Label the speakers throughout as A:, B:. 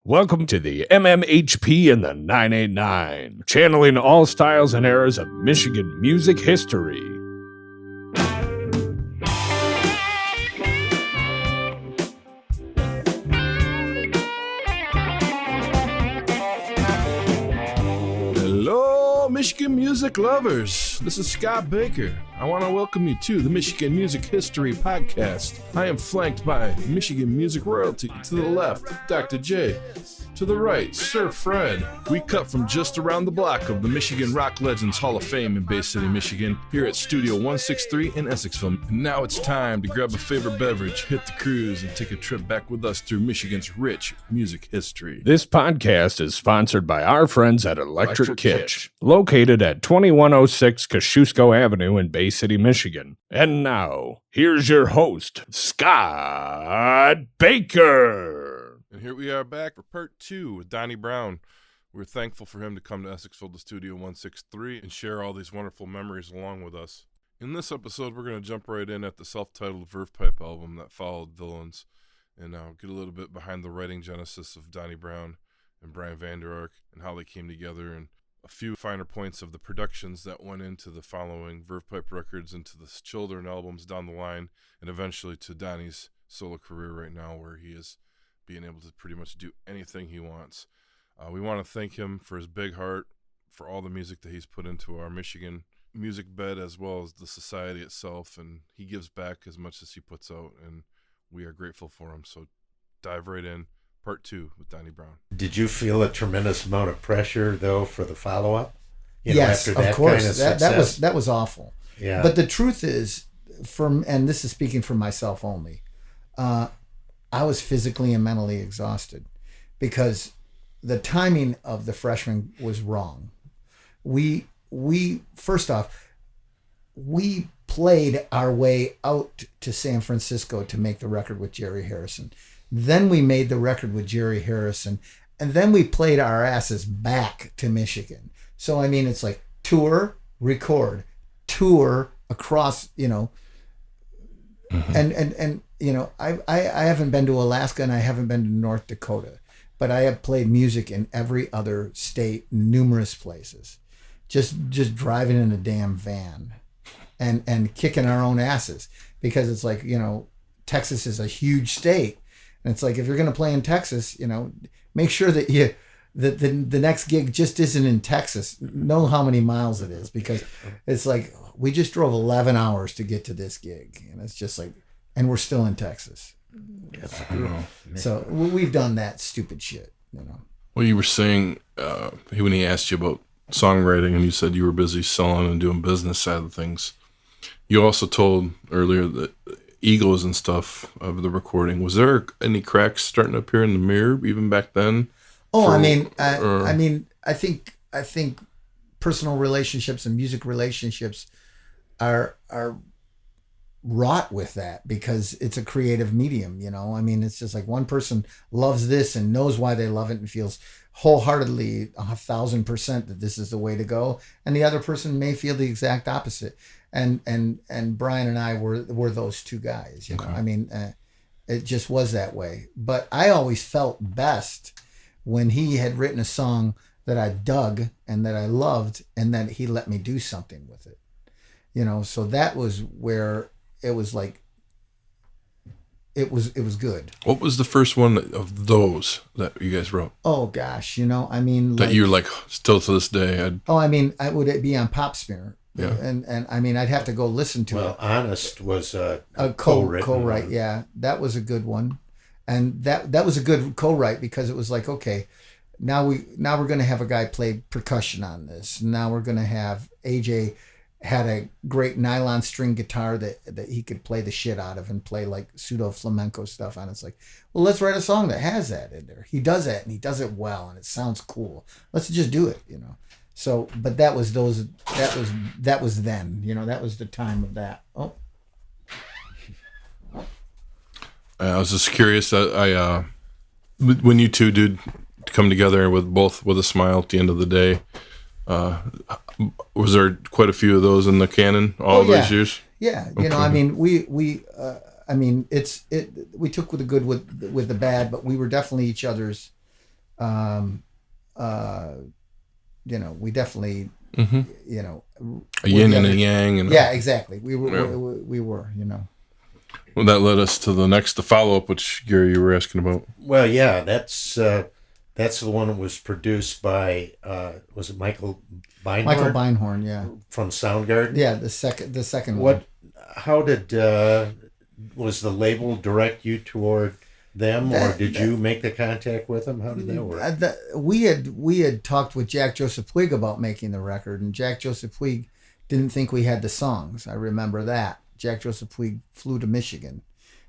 A: Welcome to the MMHP and the 989, channeling all styles and eras of Michigan music history.
B: Hello, Michigan music lovers. This is Scott Baker. I want to welcome you to the Michigan Music History Podcast. I am flanked by Michigan music royalty. To the left, Dr. J. To the right, Sir Fred. We cut from just around the block of the Michigan Rock Legends Hall of Fame in Bay City, Michigan, here at Studio 163 in Essexville. And now it's time to grab a favorite beverage, hit the cruise, and take a trip back with us through Michigan's rich music history.
A: This podcast is sponsored by our friends at Electric Kitch, located at 2106 Kosciuszko Avenue in Bay City, Michigan. And now, here's your host, Scott Baker.
B: And here we are back for part 2 with Donny Brown. We're thankful for him to come to Essexville to Studio 163 and share all these wonderful memories along with us. In this episode, we're going to jump right in at the self-titled Verve Pipe album that followed Villains, and get a little bit behind the writing genesis of Donny Brown and Vander Ark and how they came together, and a few finer points of the productions that went into the following Verve Pipe records, into the children albums down the line, and eventually to Donny's solo career right now, where he is being able to pretty much do anything he wants. We want to thank him for his big heart, for all the music that he's put into our Michigan music bed, as well as the society itself, and he gives back as much as he puts out, and we are grateful for him. So dive right in, part 2 with Donny Brown.
C: Did you feel a tremendous amount of pressure, though, for the follow-up?
D: Yes,
C: after that
D: of course.
C: Kind of
D: That was awful.
C: Yeah.
D: But the truth is, and this is speaking for myself only, I was physically and mentally exhausted because the timing of the freshman was wrong. We first off, we played our way out to San Francisco to make the record with Jerry Harrison. Then we made the record with Jerry Harrison, and then we played our asses back to Michigan. So, I mean, it's like tour, record, tour across, and I haven't been to Alaska and I haven't been to North Dakota, but I have played music in every other state, numerous places, just driving in a damn van and kicking our own asses, because it's like, Texas is a huge state. And it's like, if you're going to play in Texas, make sure that the next gig just isn't in Texas. Know how many miles it is, because it's like, we just drove 11 hours to get to this gig. And it's just like, and we're still in Texas. So we've done that stupid shit,
B: Well, you were saying when he asked you about songwriting, and you said you were busy selling and doing business side of things. You also told earlier that egos and stuff of the recording. Was there any cracks starting to appear in the mirror even back then?
D: Oh, I think personal relationships and music relationships are wrought with that, because it's a creative medium, it's just like one person loves this and knows why they love it and feels wholeheartedly 1,000% that this is the way to go, and the other person may feel the exact opposite, and Brian and I were those two guys, Okay. It just was that way. But I always felt best when he had written a song that I dug and that I loved, and that he let me do something with it, so that was where it was like, it was good.
B: What was the first one of those that you guys wrote?
D: Oh gosh,
B: that you're like still to this day.
D: I would be on Pop Smear.
B: Yeah.
D: And I'd have to go listen to it.
C: Well, Honest was a
D: co-write. Yeah, that was a good one, and that was a good co-write, because it was like, okay, now we're going to have a guy play percussion on this. Now we're going to have AJ had a great nylon string guitar that he could play the shit out of and play like pseudo flamenco stuff on. It's like, well, let's write a song that has that in there. He does that, and he does it well, and it sounds cool. Let's just do it, So, but that was then, that was the time of that. Oh,
B: I was just curious. When you two did come together with a smile at the end of the day, was there quite a few of those in the canon those years?
D: Yeah,
B: Okay.
D: we took with the good with the bad, but we were definitely each other's We definitely,
B: A yin and a yang. And
D: yeah, exactly. We were,
B: Yeah.
D: we were.
B: Well, that led us to the follow-up, which, Gary, you were asking about.
C: Well, yeah, that's the one that was produced by was it Michael Beinhorn?
D: Michael Beinhorn, yeah,
C: from Soundgarden.
D: yeah. The second one.
C: What? How did was the label direct you toward them, or did you make the contact with them? How did that work?
D: We had talked with Jack Joseph Puig about making the record, and Jack Joseph Puig didn't think we had the songs. I remember that. Jack Joseph Puig flew to Michigan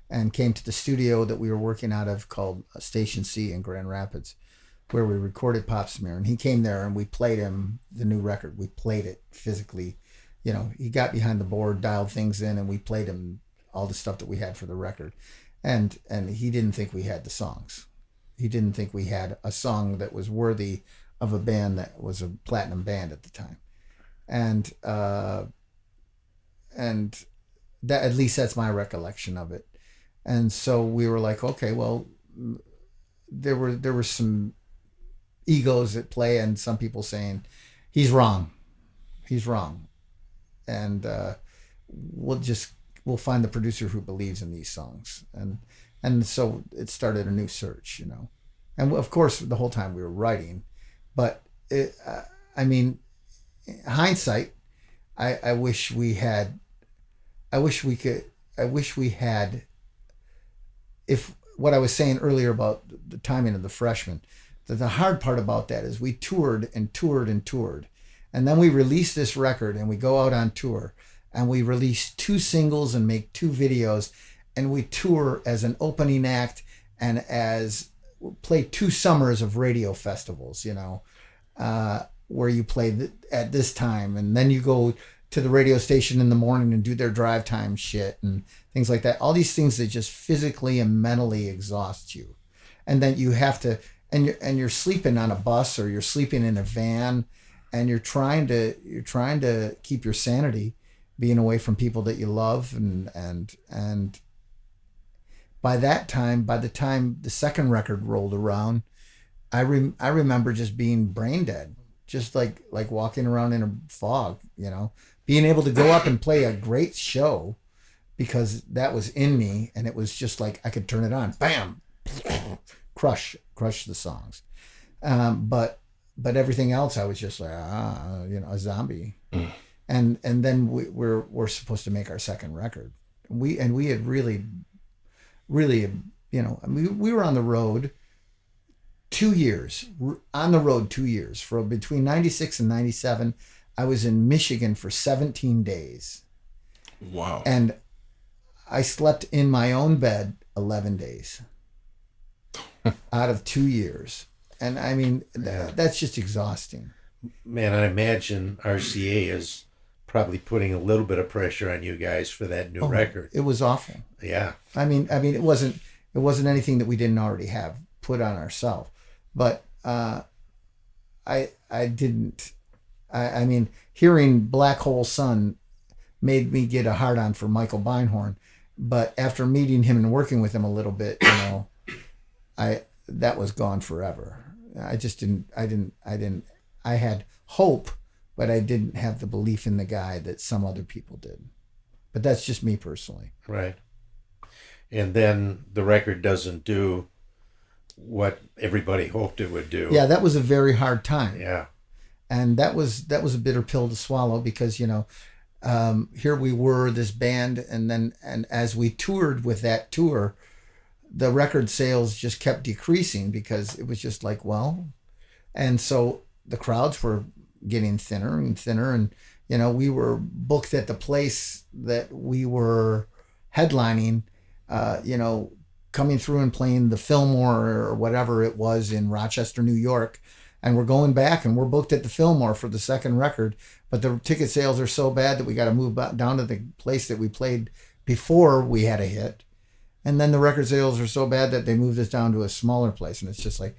D: and came to the studio that we were working out of called Station C in Grand Rapids, where we recorded Pop Smear. And he came there and we played him the new record. We played it physically. He got behind the board, dialed things in, and we played him all the stuff that we had for the record. And he didn't think we had the songs. He didn't think we had a song that was worthy of a band that was a platinum band at the time. And that, at least that's my recollection of it. And so we were like, okay, well, there were some egos at play, and some people saying he's wrong, and we'll find the producer who believes in these songs, and so it started a new search, and of course the whole time we were writing, but hindsight, I wish we had. If what I was saying earlier about the timing of the Freshmen, that the hard part about that is we toured and toured and toured. And then we release this record and we go out on tour and we release 2 singles and make 2 videos, and we tour as an opening act and play 2 summers of radio festivals, where you play at this time, and then you go to the radio station in the morning and do their drive time shit and things like that. All these things that just physically and mentally exhaust you. And then you have to, and you're sleeping on a bus or you're sleeping in a van, and you're trying to keep your sanity, being away from people that you love. And by the time the second record rolled around, I remember just being brain dead, just like walking around in a fog, being able to go up and play a great show because that was in me, and it was just like I could turn it on, bam, crush the songs, but everything else I was just like a zombie. And then we're supposed to make our second record. We had really we were on the road 2 years, for between 96 and 97. I was in Michigan for 17 days.
B: Wow.
D: And I slept in my own bed 11 days out of 2 years. And I mean, that's just exhausting.
C: Man, I imagine RCA is probably putting a little bit of pressure on you guys for that new record.
D: It was awful.
C: Yeah.
D: I mean, it wasn't anything that we didn't already have put on ourselves. But I mean, hearing Black Hole Sun made me get a hard on for Michael Beinhorn. But after meeting him and working with him a little bit, that was gone forever. I had hope, but I didn't have the belief in the guy that some other people did. But that's just me personally.
C: Right. And then the record doesn't do what everybody hoped it would do.
D: Yeah, that was a very hard time.
C: Yeah.
D: And that was a bitter pill to swallow because, here we were, this band, and as we toured with that tour, the record sales just kept decreasing because it was just like, and so the crowds were getting thinner and thinner, and we were booked at the place that we were headlining, coming through and playing the Fillmore or whatever it was in Rochester, New York. And we're going back and we're booked at the Fillmore for the second record. But the ticket sales are so bad that we got to move down to the place that we played before we had a hit. And then the record sales are so bad that they moved us down to a smaller place. And it's just like,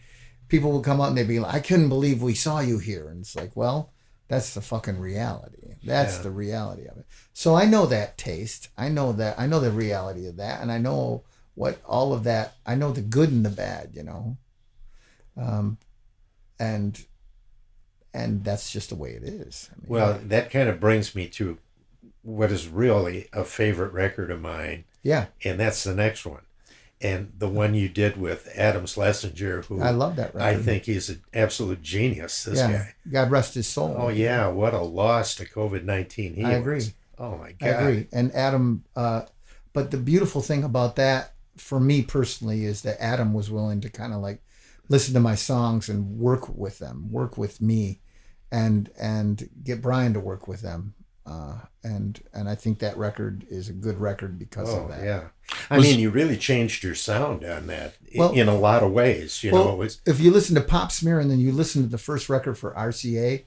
D: people will come up and they'd be like, I couldn't believe we saw you here. And it's like, well, that's the fucking reality. That's the reality of it. So I know that taste. I know the reality of that. And I know what all of that, I know the good and the bad, and that's just the way it is. I mean,
C: Well, that kind of brings me to what is really a favorite record of mine.
D: Yeah.
C: And that's the next one. And the one you did with Adam Schleshinger, who
D: I love that record.
C: I think he's an absolute genius, this guy.
D: God rest his soul.
C: Oh, yeah. What a loss to COVID-19
D: I agree.
C: Oh, my God.
D: I agree. And Adam, but the beautiful thing about that, for me personally, is that Adam was willing to kind of like listen to my songs and work with them, work with me, and get Brian to work with them. And I think that record is a good record because of that.
C: Yeah. I mean, you really changed your sound on that in a lot of ways. You know,
D: if you listen to Pop Smear and then you listen to the first record for RCA,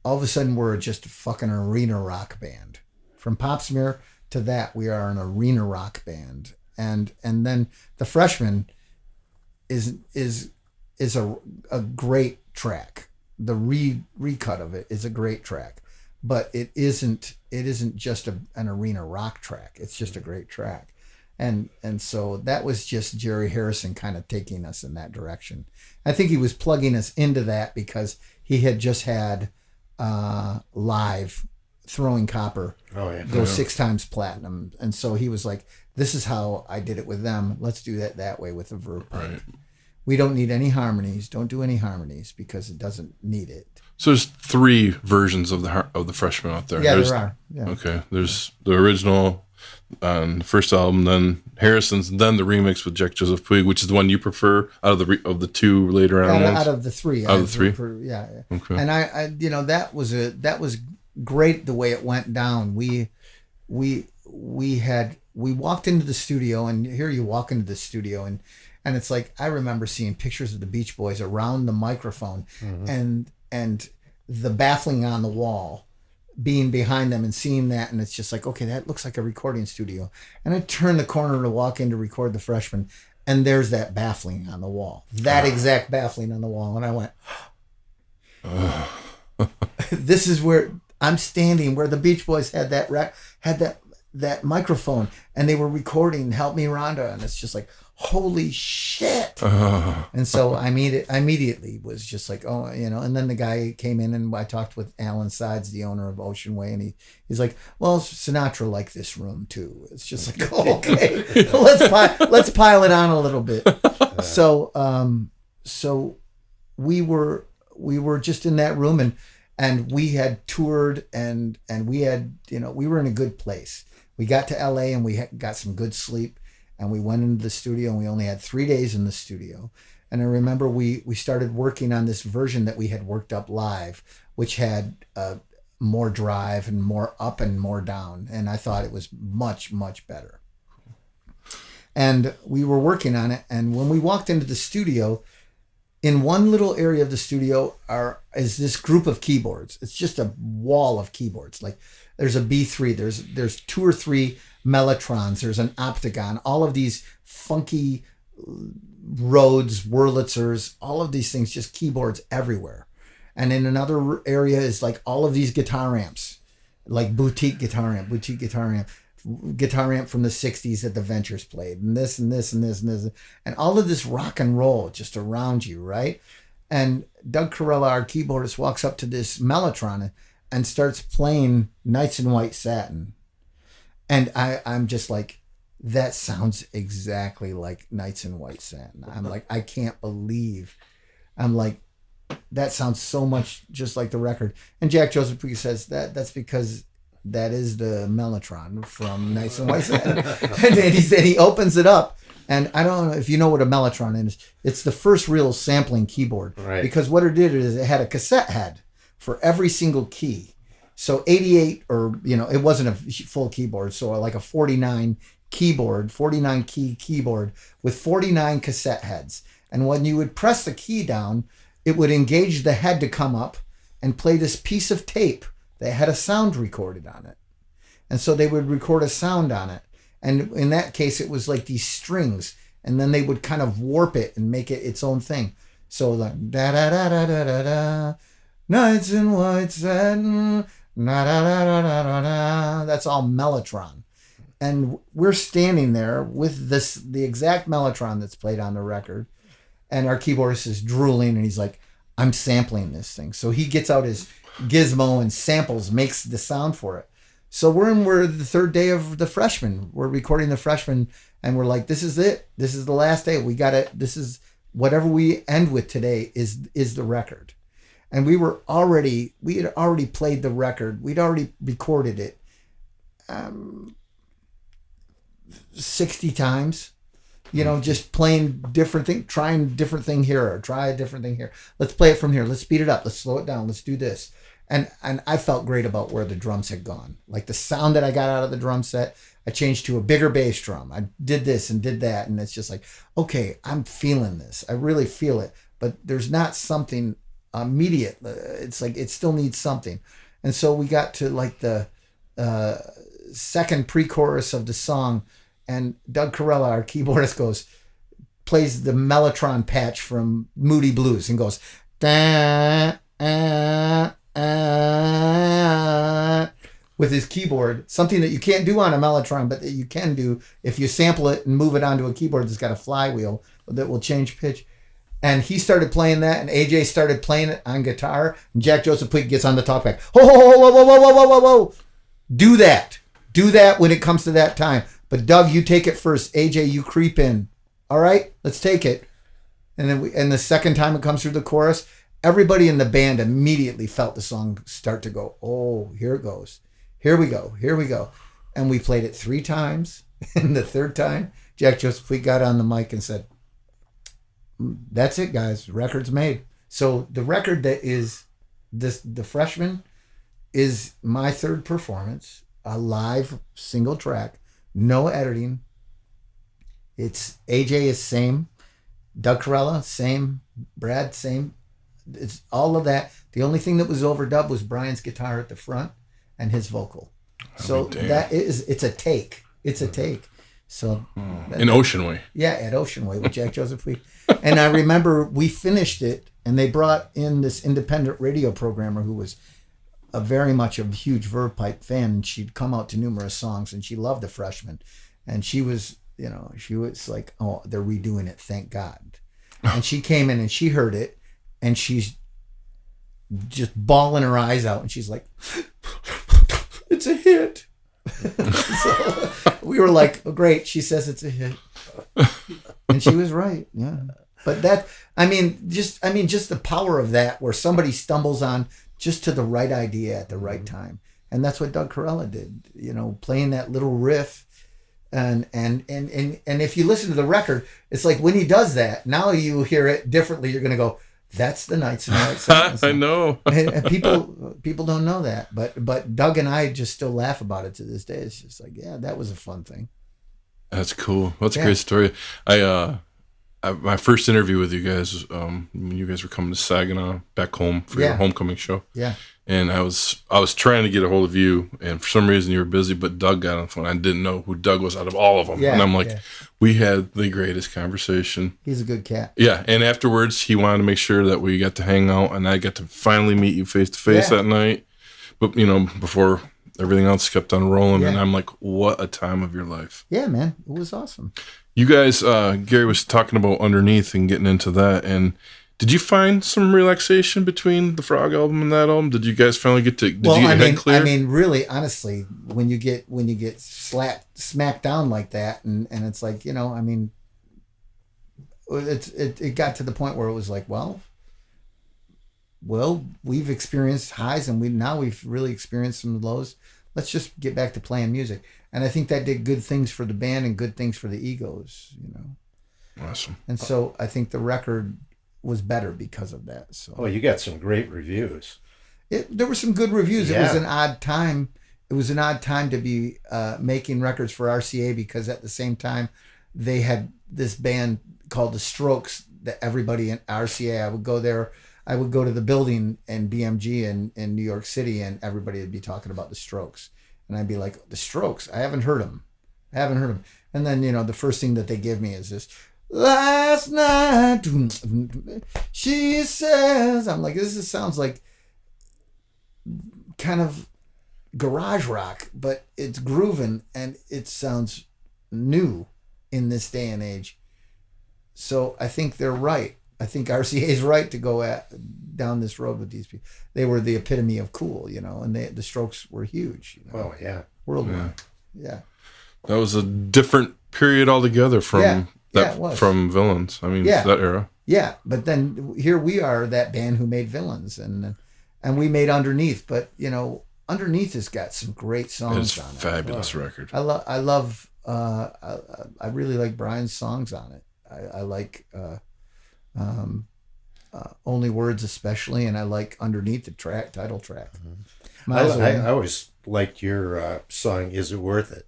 D: all of a sudden we're just a fucking arena rock band. From Pop Smear to that, we are an arena rock band. And then The Freshman is a great track. The recut of it is a great track. But it isn't just an arena rock track. It's just a great track. And so that was just Jerry Harrison kind of taking us in that direction. I think he was plugging us into that because he had just had live Throwing Copper go 6 times platinum. And so he was like, this is how I did it with them. Let's do that way with the Verve Pipe. Right. We don't need any harmonies. Don't do any harmonies because it doesn't need it.
B: So there's 3 versions of the Freshman out there.
D: Yeah, there are. Yeah.
B: Okay, there's the original on the first album, then Harrison's, and then the remix with Jack Joseph Puig, which is the one you prefer out of the 2 later on.
D: Out of the 3.
B: Out of the 3.
D: Yeah.
B: Okay.
D: And I that was great the way it went down. We walked into the studio, and here you walk into the studio and it's like I remember seeing pictures of the Beach Boys around the microphone, and the baffling on the wall being behind them and seeing that, and it's just like, okay, that looks like a recording studio. And I turned the corner to walk in to record The Freshman, and there's that baffling on the wall, that exact baffling on the wall, and I went, this is where I'm standing, where the Beach Boys had that microphone, and they were recording "Help Me, Rhonda," and it's just like, holy shit. And so I immediately was just like, oh, and then the guy came in and I talked with Alan Sides, the owner of Ocean Way, and he's like, well, Sinatra liked this room too. It's just like, oh, okay, let's pile it on a little bit. So we were just in that room, and we had toured, and we had, we were in a good place. We got to LA and we got some good sleep. And we went into the studio, and we only had 3 days in the studio. And I remember we started working on this version that we had worked up live, which had more drive and more up and more down. And I thought it was much, much better. And we were working on it. And when we walked into the studio, in one little area of the studio is this group of keyboards. It's just a wall of keyboards. Like there's a B3, there's 2 or 3 Mellotrons, there's an Optagon, all of these funky Rhodes, Wurlitzers, all of these things, just keyboards everywhere. And in another area is like all of these guitar amps, like boutique guitar amp from the 60s that the Ventures played, and this and this and this and this, and all of this rock and roll just around you, right? And Doug Corella, our keyboardist, walks up to this Mellotron and starts playing Nights in White Satin. And I'm just like, that sounds exactly like Nights in White Satin. I'm like, I can't believe. I'm like, that sounds so much just like the record. And Jack Joseph Puig says that's because that is the Mellotron from Nights in White Satin. And then he opens it up. And I don't know if you know what a Mellotron is. It's the first real sampling keyboard. Right. Because what it did is it had a cassette head for every single key. So 88, or, it wasn't a full keyboard. So like a 49 key keyboard with 49 cassette heads. And when you would press the key down, it would engage the head to come up and play this piece of tape that had a sound recorded on it. And so they would record a sound on it. And in that case, it was like these strings. And then they would kind of warp it and make it its own thing. So like, da-da-da-da-da-da-da, Nights in White Satin, that's all Mellotron. And we're standing there with the exact Mellotron that's played on the record. And our keyboardist is drooling and he's like, I'm sampling this thing. So he gets out his gizmo and samples, makes the sound for it. So we're the third day of the Freshman. We're recording the Freshman and we're like, this is it. This is the last day. This is whatever we end with today is the record. And we had already played the record. We'd already recorded it 60 times. Just playing different thing, trying different thing here, or try a different thing here. Let's play it from here. Let's speed it up. Let's slow it down. Let's do this. And I felt great about where the drums had gone. Like the sound that I got out of the drum set, I changed to a bigger bass drum. I did this and did that. And it's just like, okay, I'm feeling this. I really feel it. But there's not something immediate. It's like, it still needs something. And so we got to like the second pre-chorus of the song. And Doug Corella, our keyboardist, plays the Mellotron patch from Moody Blues and goes, with his keyboard, something that you can't do on a Mellotron, but that you can do if you sample it and move it onto a keyboard that's got a flywheel that will change pitch. And he started playing that, and AJ started playing it on guitar, and Jack Joseph Puig gets on the talkback. Whoa, whoa, whoa, whoa, whoa, whoa, whoa, whoa, whoa. Do that when it comes to that time. But Doug, you take it first. AJ, you creep in. All right, let's take it. And then the second time it comes through the chorus, everybody in the band immediately felt the song start to go, oh, here it goes. Here we go. Here we go. And we played it 3 times. And the third time, Jack Joseph Puig got on the mic and said, that's it, guys. Record's made. So the record that is the Freshman is my third performance, a live single track. No editing. It's AJ is same. Doug Corella, same. Brad, same. It's all of that. The only thing that was overdubbed was Brian's guitar at the front and his vocal. So it's a take. It's a take. So
B: in Ocean Way.
D: Yeah, at Ocean Way with Jack Joseph Puig. And I remember we finished it and they brought in this independent radio programmer who was very much a huge Verve Pipe fan, and she'd come out to numerous songs and she loved the Freshman. And she was like, oh, they're redoing it, thank God. And she came in and she heard it and she's just bawling her eyes out and she's like, it's a hit. So we were like, oh, great, she says it's a hit. And she was right. Yeah. But just the power of that, where somebody stumbles on just to the right idea at the right time. And that's what Doug Corella did, playing that little riff. And if you listen to the record, it's like when he does that, now you hear it differently. You're going to go, that's the Knights and Knights.
B: I know.
D: and people don't know that, but Doug and I just still laugh about it to this day. It's just like, yeah, that was a fun thing.
B: That's cool. That's a great story. My first interview with you guys, when you guys were coming to Saginaw back home for your homecoming show.
D: Yeah.
B: And I was trying to get a hold of you, and for some reason you were busy, but Doug got on the phone. I didn't know who Doug was out of all of them.
D: Yeah,
B: and I'm like, we had the greatest conversation.
D: He's a good cat.
B: Yeah. And afterwards, he wanted to make sure that we got to hang out, and I got to finally meet you face to face that night. But, before everything else kept on rolling, and I'm like, what a time of your life.
D: Yeah, man. It was awesome.
B: You guys, Gary was talking about Underneath and getting into that. And did you find some relaxation between the Frog album and that album? Did you guys finally get to? Did you get your head clear?
D: I mean, really, honestly, when you get smacked down like that, and it's like, it got to the point where it was like, well, we've experienced highs and we've really experienced some lows. Let's just get back to playing music. And I think that did good things for the band and good things for the egos,
B: Awesome.
D: And so I think the record was better because of that. So.
C: Oh, you got some great reviews.
D: There were some good reviews.
C: Yeah.
D: It was an odd time. It was an odd time to be making records for RCA, because at the same time they had this band called The Strokes that everybody in RCA, I would go there. I would go to the building in BMG in New York City, and everybody would be talking about The Strokes. And I'd be like, The Strokes? I haven't heard them. And then, the first thing that they give me is this, last night, she says, I'm like, this sounds like kind of garage rock, but it's grooving and it sounds new in this day and age. So I think they're right. I think RCA is right to go down this road with these people. They were the epitome of cool, and the Strokes were huge.
C: Oh yeah,
D: worldwide. Yeah.
B: That was a different period altogether from from Villains. I mean, that era.
D: Yeah, but then here we are, that band who made Villains, and we made Underneath. But Underneath has got some great songs on it.
B: It's a fabulous record.
D: I love. I really like Brian's songs on it. I like Only Words especially, and I like Underneath, the title track.
C: Mm-hmm. I always liked your song "Is It Worth It."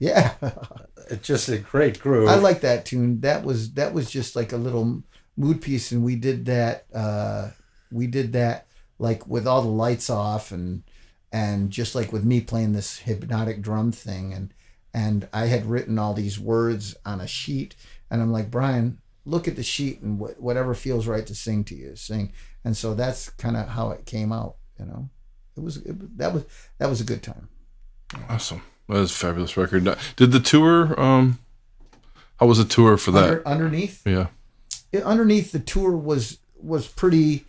D: Yeah,
C: it's just a great groove.
D: I like that tune. That was just like a little mood piece, and we did that. Like with all the lights off, and just like with me playing this hypnotic drum thing, and I had written all these words on a sheet, and I'm like, Brian, look at the sheet, and whatever feels right to sing to you, sing. And so that's kind of how it came out. That was a good time.
B: Awesome. That was a fabulous record. Did the tour? How was the tour for that?
D: Underneath?
B: Yeah.
D: Underneath, the tour was pretty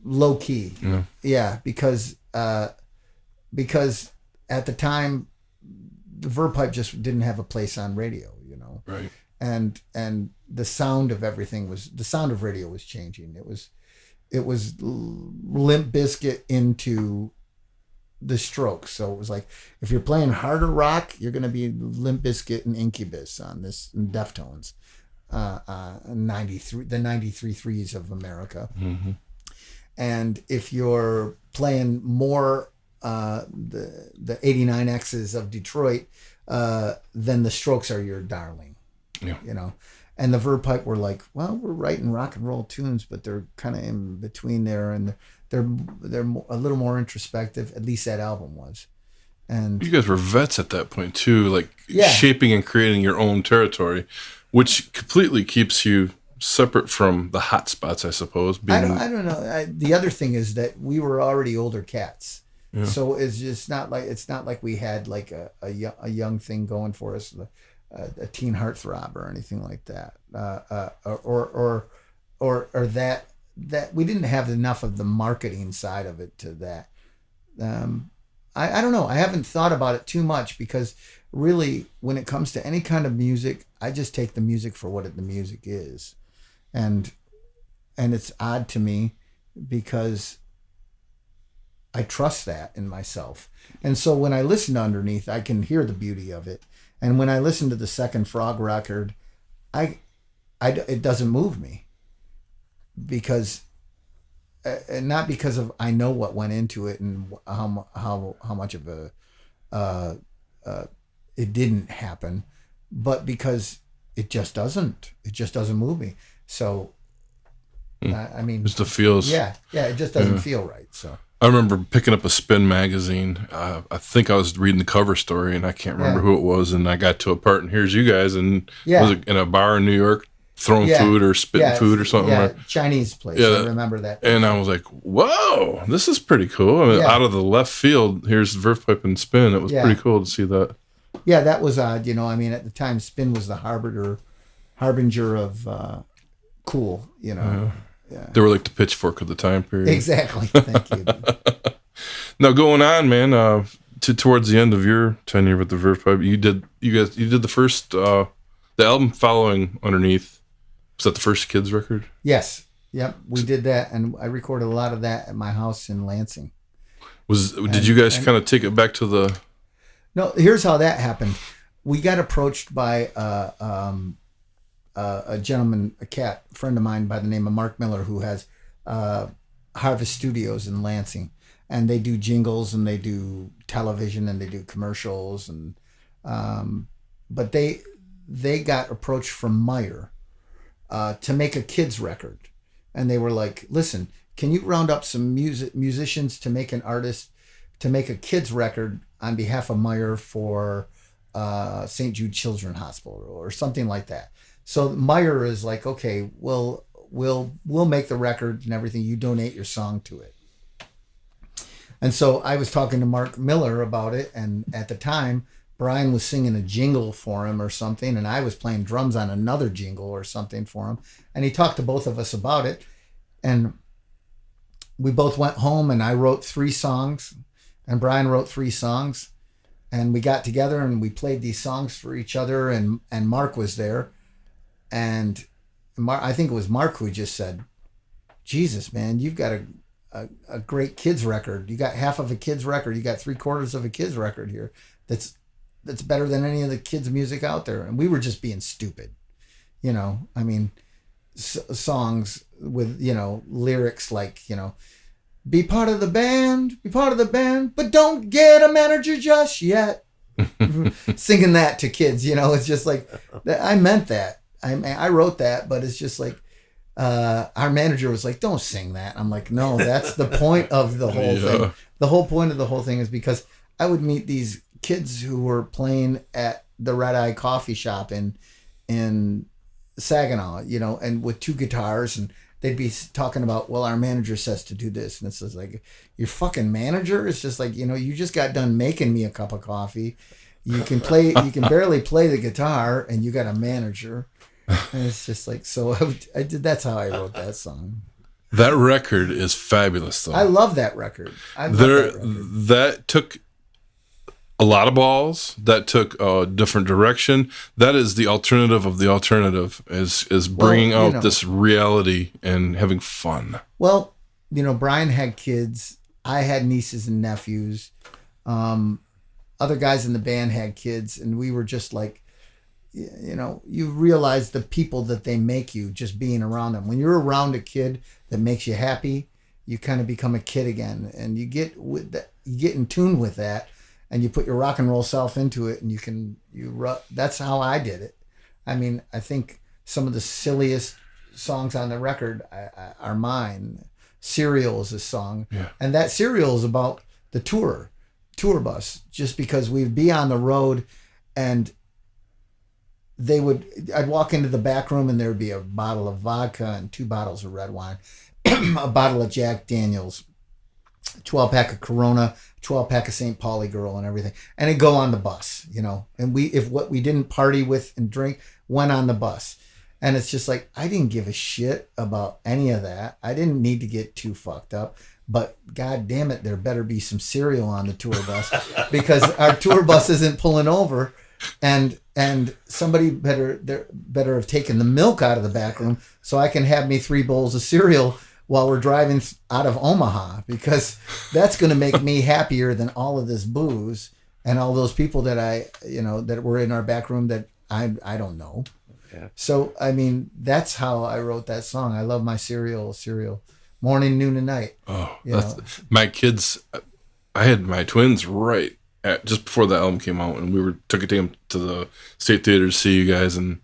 D: low key.
B: Yeah.
D: Yeah, because at the time, the Verve Pipe just didn't have a place on radio.
B: Right.
D: And the sound of radio was changing. It was Limp Bizkit into the Strokes. So it was like, if you're playing harder rock, you're going to be Limp Bizkit and Incubus on this, and Deftones, 93, the 93.3s of America.
B: Mm-hmm.
D: And if you're playing more the 89Xs of Detroit, then the Strokes are your darling.
B: Yeah.
D: And the Verve Pipe were like, well, we're writing rock and roll tunes, but they're kind of in between there, and they're a little more introspective. At least that album was. And
B: you guys were vets at that point too, like shaping and creating your own territory, which completely keeps you separate from the hot spots, I suppose.
D: I don't know. The other thing is that we were already older cats. Yeah. So it's just not like we had like a young thing going for us, a teen heartthrob or anything like that, or that we didn't have enough of the marketing side of it to that. I don't know. I haven't thought about it too much, because really, when it comes to any kind of music, I just take the music for what the music is, and it's odd to me because I trust that in myself. And so when I listen to Underneath, I can hear the beauty of it. And when I listen to the second Frog record, it doesn't move me, because not because of I know what went into it and how much of it didn't happen, but because it just doesn't move me. So I mean,
B: just the feels.
D: Yeah, it just doesn't feel right. So
B: I remember picking up a Spin magazine. I think I was reading the cover story, and I can't remember who it was. And I got to a part, and here's you guys, and was it in a bar in New York, throwing food or spitting food or something?
D: Yeah, Chinese place. I remember that.
B: And I was like, whoa, this is pretty cool. I mean, out of the left field, here's Verve Pipe and Spin. It was pretty cool to see that.
D: Yeah, that was odd. I mean, at the time, Spin was the harbinger of cool, Yeah.
B: They were like the Pitchfork of the time period.
D: Exactly. Thank you.
B: Now, going on, man, towards the end of your tenure with the Verve Pipe, you did the first the album following Underneath. Was that the first Kids record?
D: Yes. Yep. We did that, and I recorded a lot of that at my house in Lansing.
B: Did you guys kind of take it back to the?
D: No. Here's how that happened. We got approached by a gentleman, a friend of mine by the name of Mark Miller, who has Harvest Studios in Lansing, and they do jingles and they do television and they do commercials, and but they got approached from Meyer to make a kids record, and they were like, listen, can you round up some musicians to make a kids record on behalf of Meyer for St. Jude Children's Hospital or something like that. So Meyer is like, okay, we'll make the record and everything. You donate your song to it. And so I was talking to Mark Miller about it, and at the time, Brian was singing a jingle for him or something, and I was playing drums on another jingle or something for him. And he talked to both of us about it. And we both went home, and I wrote 3 songs, and Brian wrote 3 songs. And we got together and we played these songs for each other, and Mark was there. And I think it was Mark who just said, Jesus, man, you've got a great kids record. You got half of a kids record. You got 3/4 of a kids record here. That's better than any of the kids' music out there. And we were just being stupid. You know, I mean, songs with, you know, lyrics like, you know, be part of the band, but don't get a manager just yet. Singing that to kids, you know, it's just like, I meant that. I wrote that, but it's just like, our manager was like, don't sing that. I'm like, no, that's the point of the whole thing. The whole point of the whole thing is because I would meet these kids who were playing at the Red Eye Coffee Shop in Saginaw, you know, and with 2 guitars, and they'd be talking about, well, our manager says to do this. And it's just like, your fucking manager? It's just like, you know, you just got done making me a cup of coffee. You can barely play the guitar, and you got a manager. And it's just like, so I did, that's how I wrote that song.
B: That record is fabulous, though.
D: I love that record.
B: That took a lot of balls. That took a different direction. That is the alternative of the alternative, is bringing out this reality and having fun.
D: Well, you know, Brian had kids. I had nieces and nephews. Other guys in the band had kids, and we were just like, you know, you realize the people that they make you just being around them. When you're around a kid that makes you happy, you kind of become a kid again, and you get in tune with that, and you put your rock and roll self into it, and that's how I did it. I mean, I think some of the silliest songs on the record are mine. Serial is a song, and that Serial is about the tour bus, just because we'd be on the road, and I'd walk into the back room, and there would be a bottle of vodka and 2 bottles of red wine, a bottle of Jack Daniels, 12-pack of Corona, 12-pack of St. Pauli Girl, and everything. And it'd go on the bus, you know. And if what we didn't party with and drink went on the bus. And it's just like, I didn't give a shit about any of that. I didn't need to get too fucked up. But God damn it, there better be some cereal on the tour bus, because our tour bus isn't pulling over. And somebody better have taken the milk out of the back room so I can have me 3 bowls of cereal while we're driving out of Omaha, because that's going to make me happier than all of this booze and all those people that that were in our back room that I don't know. Yeah. So, I mean, that's how I wrote that song. I love my cereal, morning, noon, and night.
B: Oh, my kids, I had my twins right just before the album came out, and we took them to the State Theater to see you guys and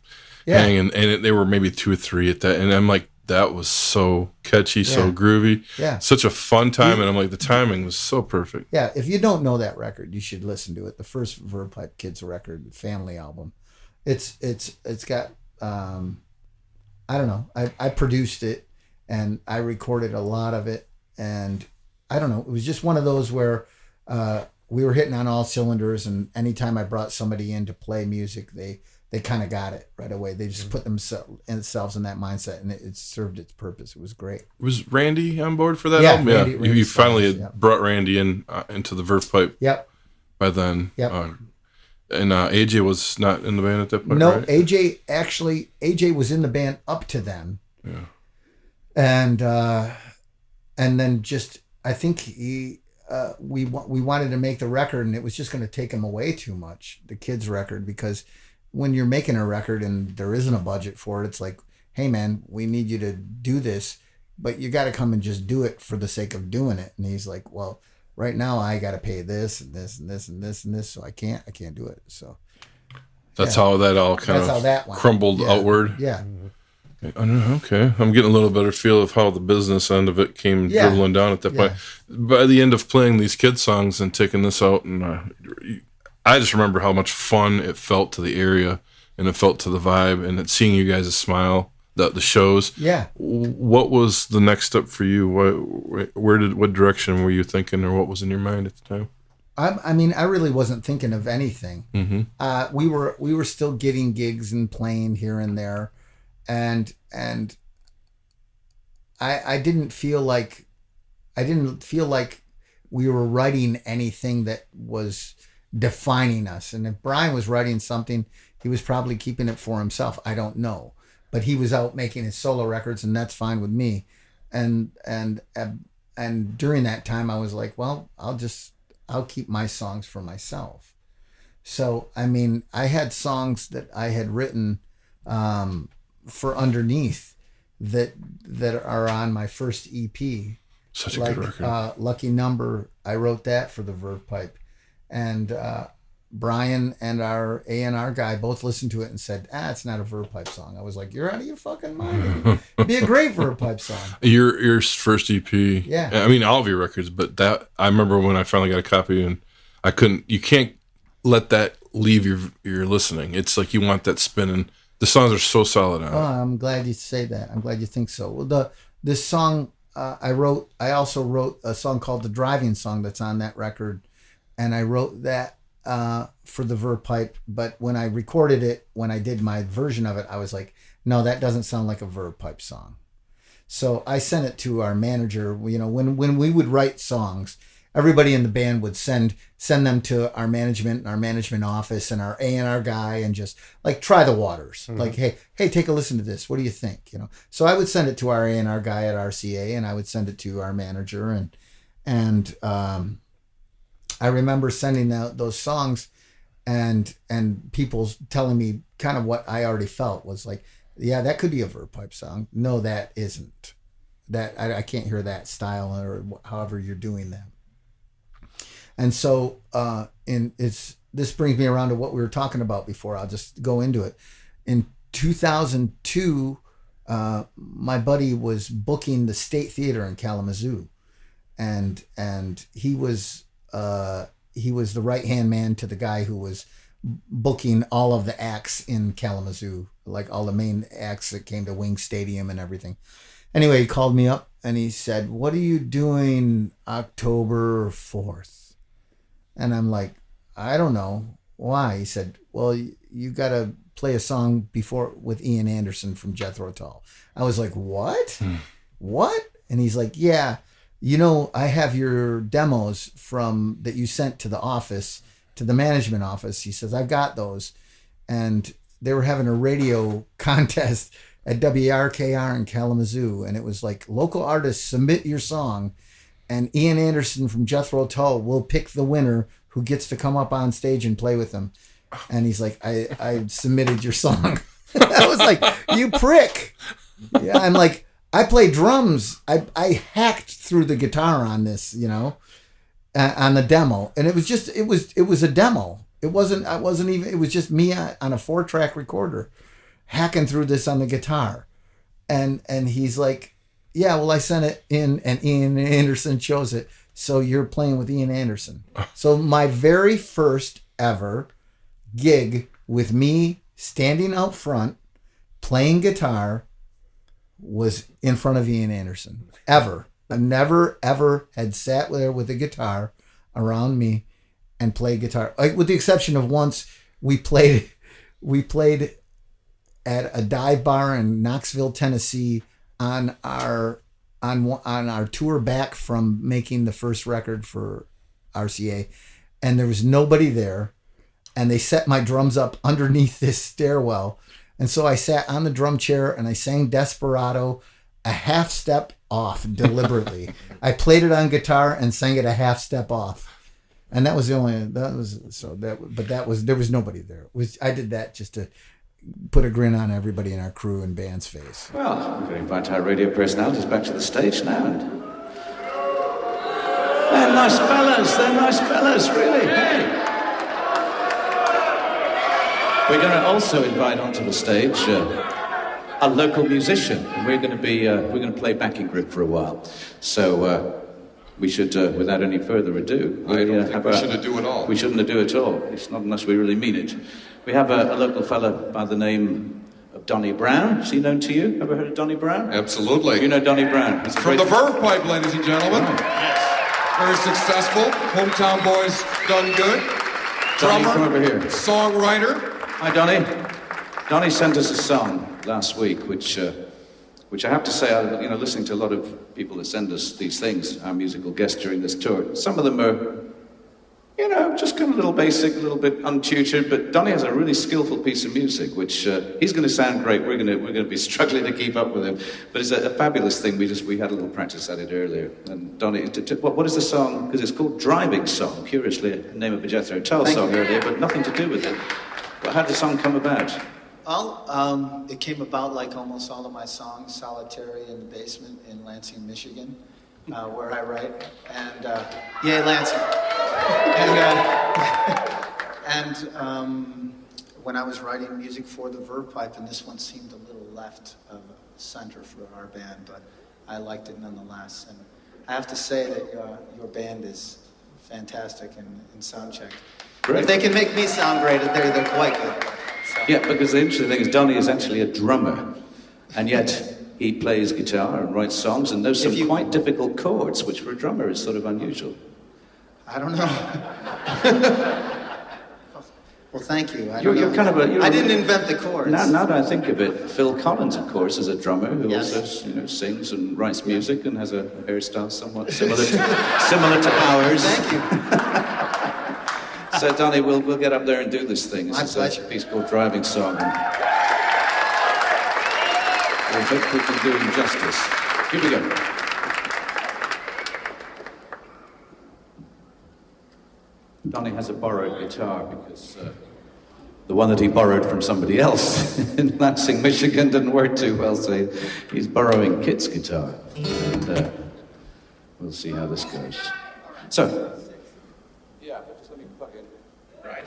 B: hang, and they were maybe 2 or 3 at that, and I'm like, that was so catchy, so groovy, such a fun time, and I'm like, the timing was so perfect.
D: Yeah, if you don't know that record, you should listen to it. The first Verve Pipe Kids record, family album. It's got I don't know. I produced it, and I recorded a lot of it, and I don't know. It was just one of those where we were hitting on all cylinders, and anytime I brought somebody in to play music, they kind of got it right away. They just put themselves in that mindset, and it served its purpose. It was great.
B: Was Randy on board for that album? Randy you finally had brought Randy into the Verve Pipe.
D: Yep.
B: By then. Yep. And AJ was not in the band at that point.
D: No,
B: right?
D: AJ was in the band up to then. Yeah. And then just, I think we wanted to make the record, and it was just going to take him away too much, the kids record, because when you're making a record and there isn't a budget for it, it's like, hey man, we need you to do this, but you got to come and just do it for the sake of doing it. And he's like, well, right now I got to pay this and this and this and this and this, so I can't do it. So
B: that's how that all kind of crumbled outward.
D: Yeah.
B: Okay, I'm getting a little better feel of how the business end of it came dribbling down at that point. By the end of playing these kid songs and taking this out, and I just remember how much fun it felt to the area, and it felt to the vibe, and seeing you guys smile, the shows.
D: Yeah.
B: What was the next step for you? What direction were you thinking, or what was in your mind at the time?
D: I mean, I really wasn't thinking of anything.
B: Mm-hmm.
D: We were still getting gigs and playing here and there, and I didn't feel like we were writing anything that was defining us. And if Brian was writing something, he was probably keeping it for himself. I don't know, but he was out making his solo records, and that's fine with me. And during that time, I was like, well, I'll keep my songs for myself. So, I mean, I had songs that I had written for Underneath that are on my first EP.
B: Such a good record.
D: Lucky Number, I wrote that for the Verve Pipe. And Brian and our A&R guy both listened to it and said, it's not a Verve Pipe song. I was like, you're out of your fucking mind. It'd be a great Verve Pipe song.
B: Your first EP.
D: Yeah.
B: I mean, all of your records, but that, I remember when I finally got a copy, and you can't let that leave your listening. It's like you want that spinning. The songs are so solid on it.
D: Oh, I'm glad you say that. I'm glad you think so. Well, this song I also wrote a song called The Driving Song that's on that record. And I wrote that for the Verve Pipe. But when I recorded it, when I did my version of it, I was like, no, that doesn't sound like a Verve Pipe song. So I sent it to our manager. You know, when we would write songs, everybody in the band would send them to our management and our management office and our A&R guy, and just like try the waters. Mm-hmm. Like, hey, take a listen to this. What do you think? You know. So I would send it to our A&R guy at RCA, and I would send it to our manager, and I remember sending out those songs, and people telling me kind of what I already felt was like, yeah, that could be a Verve Pipe song. No, that isn't. That I can't hear that style or however you're doing that. And so this brings me around to what we were talking about before. I'll just go into it. In 2002, my buddy was booking the State Theater in Kalamazoo, and he was the right-hand man to the guy who was booking all of the acts in Kalamazoo, like all the main acts that came to Wing Stadium and everything. Anyway, he called me up and he said, "What are you doing October 4th?" And I'm like, "I don't know." "Why?" He said, "Well, you got to play a song before with Ian Anderson from Jethro Tull." I was like, "What? What?" And he's like, "Yeah. You know, I have your demos that you sent to the office, to the management office." He says, "I've got those." And they were having a radio contest at WRKR in Kalamazoo. And it was like, local artists submit your song, and Ian Anderson from Jethro Tull will pick the winner who gets to come up on stage and play with them. And he's like, I submitted your song. I was like, you prick. Yeah, I'm like, I play drums. I hacked through the guitar on this, you know, on the demo. And it was a demo. It was just me on a 4-track recorder hacking through this on the guitar. And he's like, "Yeah, well, I sent it in and Ian Anderson chose it. So you're playing with Ian Anderson." So my very first ever gig with me standing out front, playing guitar, was in front of Ian Anderson. Ever. I never, ever had sat there with a guitar around me and played guitar. Like, with the exception of once we played at a dive bar in Knoxville, Tennessee on our tour back from making the first record for RCA, and there was nobody there, and they set my drums up underneath this stairwell. And so I sat on the drum chair and I sang Desperado a half step off deliberately. I played it on guitar and sang it a half step off. And there was nobody there. I did that just to put a grin on everybody in our crew and band's face.
E: Well, we're going to invite our radio personalities back to the stage now. They're nice fellas, really. Hey. We're going to also invite onto the stage a local musician, and we're going to play backing group for a while. So we should, without any further ado,
B: I don't think we should do it all.
E: We shouldn't do it all. It's not unless we really mean it. We have a local fella by the name of Donny Brown. Is he known to you? Ever heard of Donny Brown?
B: Absolutely.
E: You know Donny Brown.
B: From the Verve Pipe, ladies and gentlemen.
E: Right. Yes.
F: Very successful. Hometown boys done good.
E: Donnie,
F: Drummer,
E: come over here.
F: songwriter.
E: Hi, Donnie. Donnie sent us a song last week, which I have to say, listening to a lot of people that send us these things, our musical guests during this tour, some of them are, just kind of a little basic, a little bit untutored, but Donnie has a really skillful piece of music, which he's going to sound great. We're going to be struggling to keep up with him, but it's a fabulous thing. We had a little practice at it earlier. And Donnie, what is the song? Because it's called Driving Song, curiously a name of a Jethro Tull song earlier, but nothing to do with it. But how did the song come about?
G: Well, it came about like almost all of my songs, solitary in the basement in Lansing, Michigan, where I write. And, yay, Lansing. And when I was writing music for the Verve Pipe, and this one seemed a little left of center for our band, but I liked it nonetheless. And I have to say that your band is fantastic in sound check.
E: Great.
G: If they can make me sound great, they're quite good. So.
E: Yeah, because the interesting thing is Donnie is actually a drummer, and yet he plays guitar and writes songs and knows some quite difficult chords, which for a drummer is sort of unusual.
G: I don't know. Well, thank you.
E: You're kind of
G: I didn't invent the chords.
E: Now that I think of it, Phil Collins, of course, is a drummer who also sings and writes music and has a hairstyle somewhat similar to ours.
G: Thank you.
E: So, Donnie, we'll get up there and do this thing.
G: My pleasure.
E: It's a piece called Driving Song. We'll hope we can do him justice. Here we go. Donnie has a borrowed guitar because the one that he borrowed from somebody else in Lansing, Michigan didn't work too well, so he's borrowing Kit's guitar. And we'll see how this goes. So, yeah, just let me plug in. Right.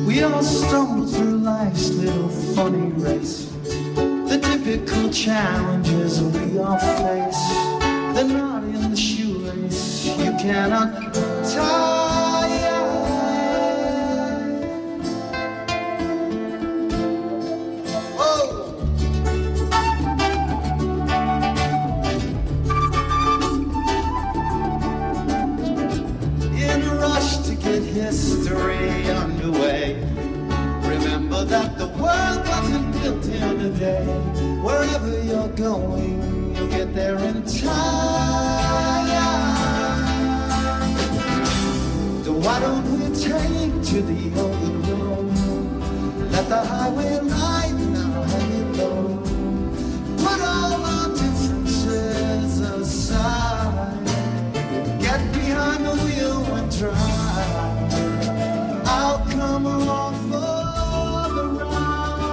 H: We all stumble through life's little funny race. The typical challenges we all face. The knot in the shoelace you cannot tie. Oh. In a rush to get history underway, remember that the world wasn't built in a day. Wherever you're going, you'll get there in time. So why don't we take to the open road? Let the highway lighten our heavy load. Put all our differences aside. Get behind the wheel and drive. I'll come along for the ride.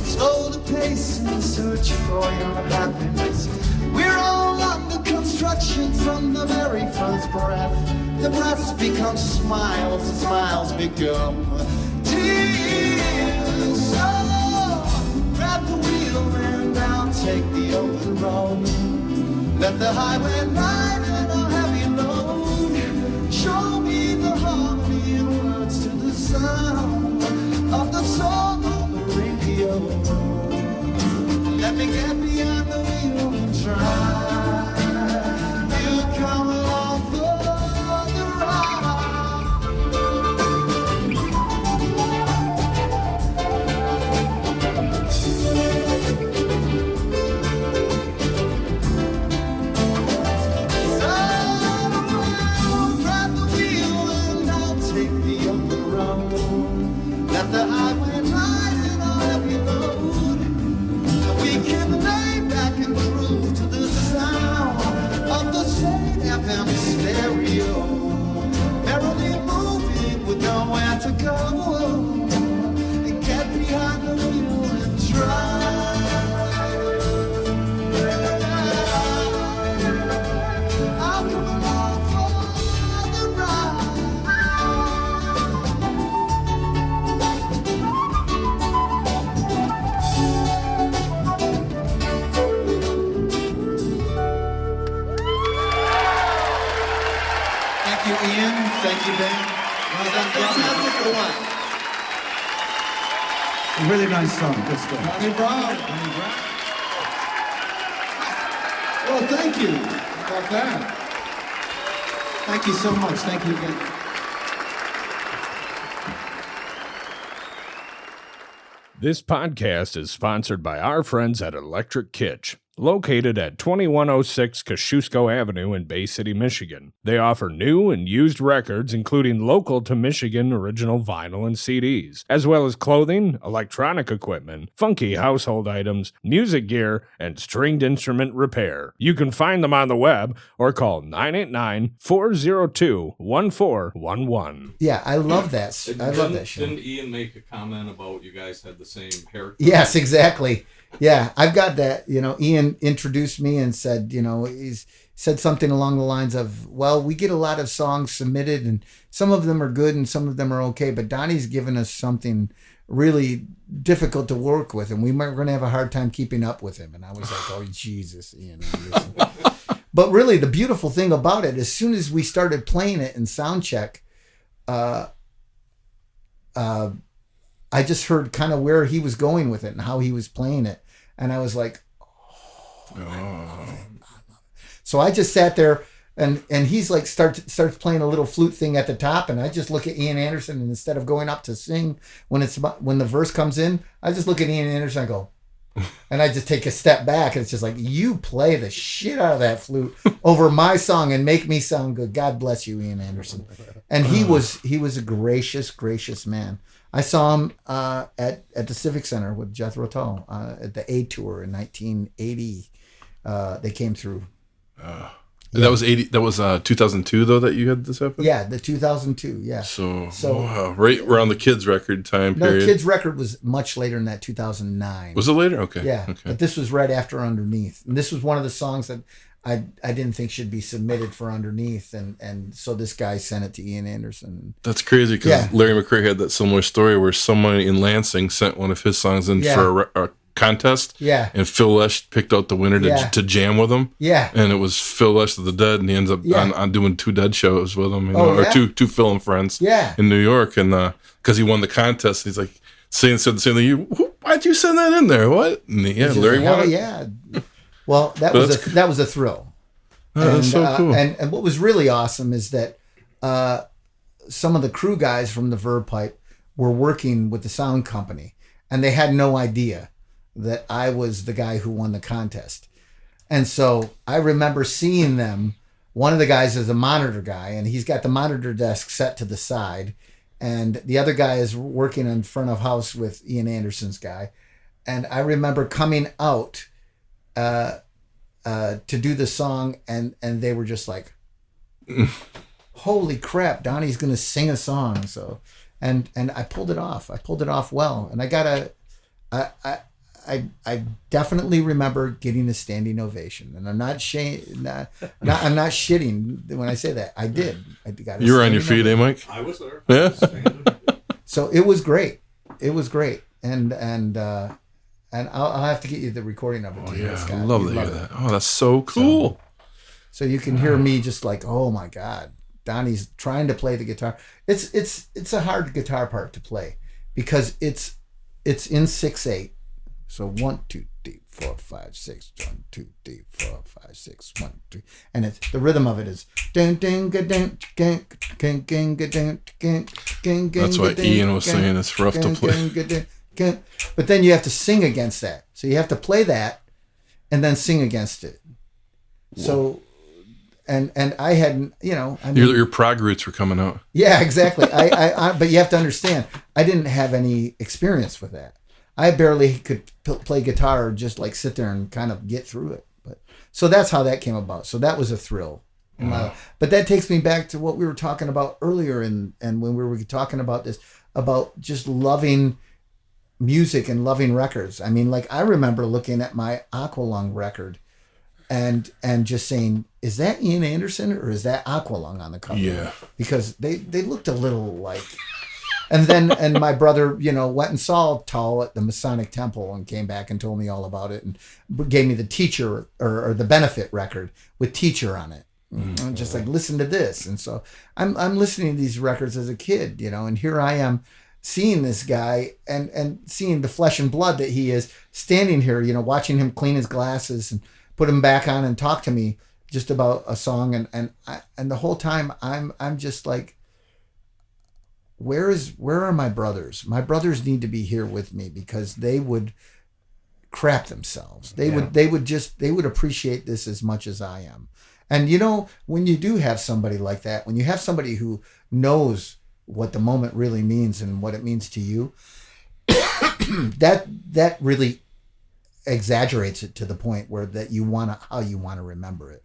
H: Slow the pace in the search for your happiness. We're all under construction from the very first breath. The breaths become smiles, and smiles become tears. So grab the wheel and I'll take the open road. Let the highway lighten a heavy load. Show me the harmony and words to the sound of the song on the radio. Let me get behind the wheel and try. You come along for the ride. Grab the wheel and I'll take the open road. Let the highway lighten a heavy load. We can lay back and groove to the sound of the same FM stereo. Merrily moving with nowhere to go. And get behind the wheel and try. I'll come along for the ride.
F: band. Well done, fantastic or what?
I: A really nice song. Good stuff.
F: Donny Brown. Well, thank you. How about that?
G: Thank you so much. Thank you again.
A: This podcast is sponsored by our friends at Electric Kitsch, located at 2106 Kosciuszko Avenue in Bay City, Michigan. They offer new and used records, including local to Michigan original vinyl and CDs, as well as clothing, electronic equipment, funky household items, music gear, and stringed instrument repair. You can find them on the web or call 989-402-1411.
D: Yeah, I love that. I love that show.
J: Didn't Ian make a comment about you guys had the same haircut?
D: Yes, exactly. Yeah, I've got that. Ian introduced me and said, he's said something along the lines of, well, we get a lot of songs submitted and some of them are good and some of them are okay, but Donnie's given us something really difficult to work with and we're going to have a hard time keeping up with him. And I was like, oh, Jesus, Ian. But really the beautiful thing about it, as soon as we started playing it in sound check, I just heard kind of where he was going with it and how he was playing it. And I was like, oh. So I just sat there and he's like starts playing a little flute thing at the top. And I just look at Ian Anderson and instead of going up to sing when the verse comes in, I just look at Ian Anderson and I go, and I just take a step back and it's just like, you play the shit out of that flute over my song and make me sound good. God bless you, Ian Anderson. And he was a gracious man. I saw him at the Civic Center with Jethro Tull at the A Tour in 1980. They came through.
B: Yeah. That was 80. That was 2002 though that you had this happen.
D: Yeah, the 2002. Yeah.
B: So wow, right around the Kids record time period.
D: No, Kids record was much later than that. 2009.
B: Was it later? Okay.
D: Yeah,
B: okay.
D: But this was right after Underneath, and this was one of the songs that I didn't think should be submitted for Underneath, and so this guy sent it to Ian Anderson.
B: That's crazy because Larry McCray had that similar story where someone in Lansing sent one of his songs in for a contest.
D: Yeah.
B: And Phil Lesh picked out the winner to jam with him.
D: Yeah.
B: And it was Phil Lesh of the Dead, and he ends up on doing 2 Dead shows with him, or two Phil and Friends.
D: Yeah.
B: In New York, and because he won the said the same thing. Why'd you send that in there? What? And Larry won it.
D: Yeah. Well, that was a thrill.
B: That's so cool.
D: And what was really awesome is that some of the crew guys from the Verve Pipe were working with the sound company, and they had no idea that I was the guy who won the contest. And so I remember seeing them. One of the guys is a monitor guy, and he's got the monitor desk set to the side, and the other guy is working in front of house with Ian Anderson's guy. And I remember coming out to do the song, and they were just like, holy crap, Donnie's gonna sing a song. So and I pulled it off. I pulled it off well. And I definitely remember getting a standing ovation. And I'm not shitting when I say that. I did.
B: You were on your feet, Mike?
J: I was there.
B: Yeah.
D: So it was great. It was great. And I'll have to get you the recording of it.
B: Oh, yeah. I love to hear that. Oh, that's so cool.
D: So you can hear me just like, oh my God, Donnie's trying to play the guitar. It's a hard guitar part to play because it's in 6/8. So 1, 2, 3, 4, 5, 6. 1, 2, 3, 4, 5, 6. 1, 2, and it's the rhythm of it is ding ding ding ding ding ding ding ding ding.
B: That's why Ian was saying it's rough to play.
D: But then you have to sing against that. So you have to play that and then sing against it. So and I hadn't,
B: your prog roots were coming out.
D: Yeah, exactly. I but you have to understand, I didn't have any experience with that. I barely could play guitar or just like sit there and kind of get through it. But so that's how that came about. So that was a thrill. But that takes me back to what we were talking about earlier, and when we were talking about this, about just loving music and loving records. I mean, like I remember looking at my Aqualung record and just saying, is that Ian Anderson or is that Aqualung on the cover?
B: Yeah.
D: Because they looked a little like. And my brother, went and saw Tull at the Masonic Temple and came back and told me all about it and gave me the Teacher or the Benefit record with Teacher on it. I'm just like, listen to this. And so I'm listening to these records as a kid, and here I am seeing this guy and seeing the flesh and blood that he is standing here, watching him clean his glasses and put them back on and talk to me just about a song. And the whole time I'm just like, where are my brothers? My brothers need to be here with me because they would crap themselves. They would appreciate this as much as I am. And when you do have somebody like that, when you have somebody who knows what the moment really means and what it means to you, that really exaggerates it to the point where that how you want to remember it.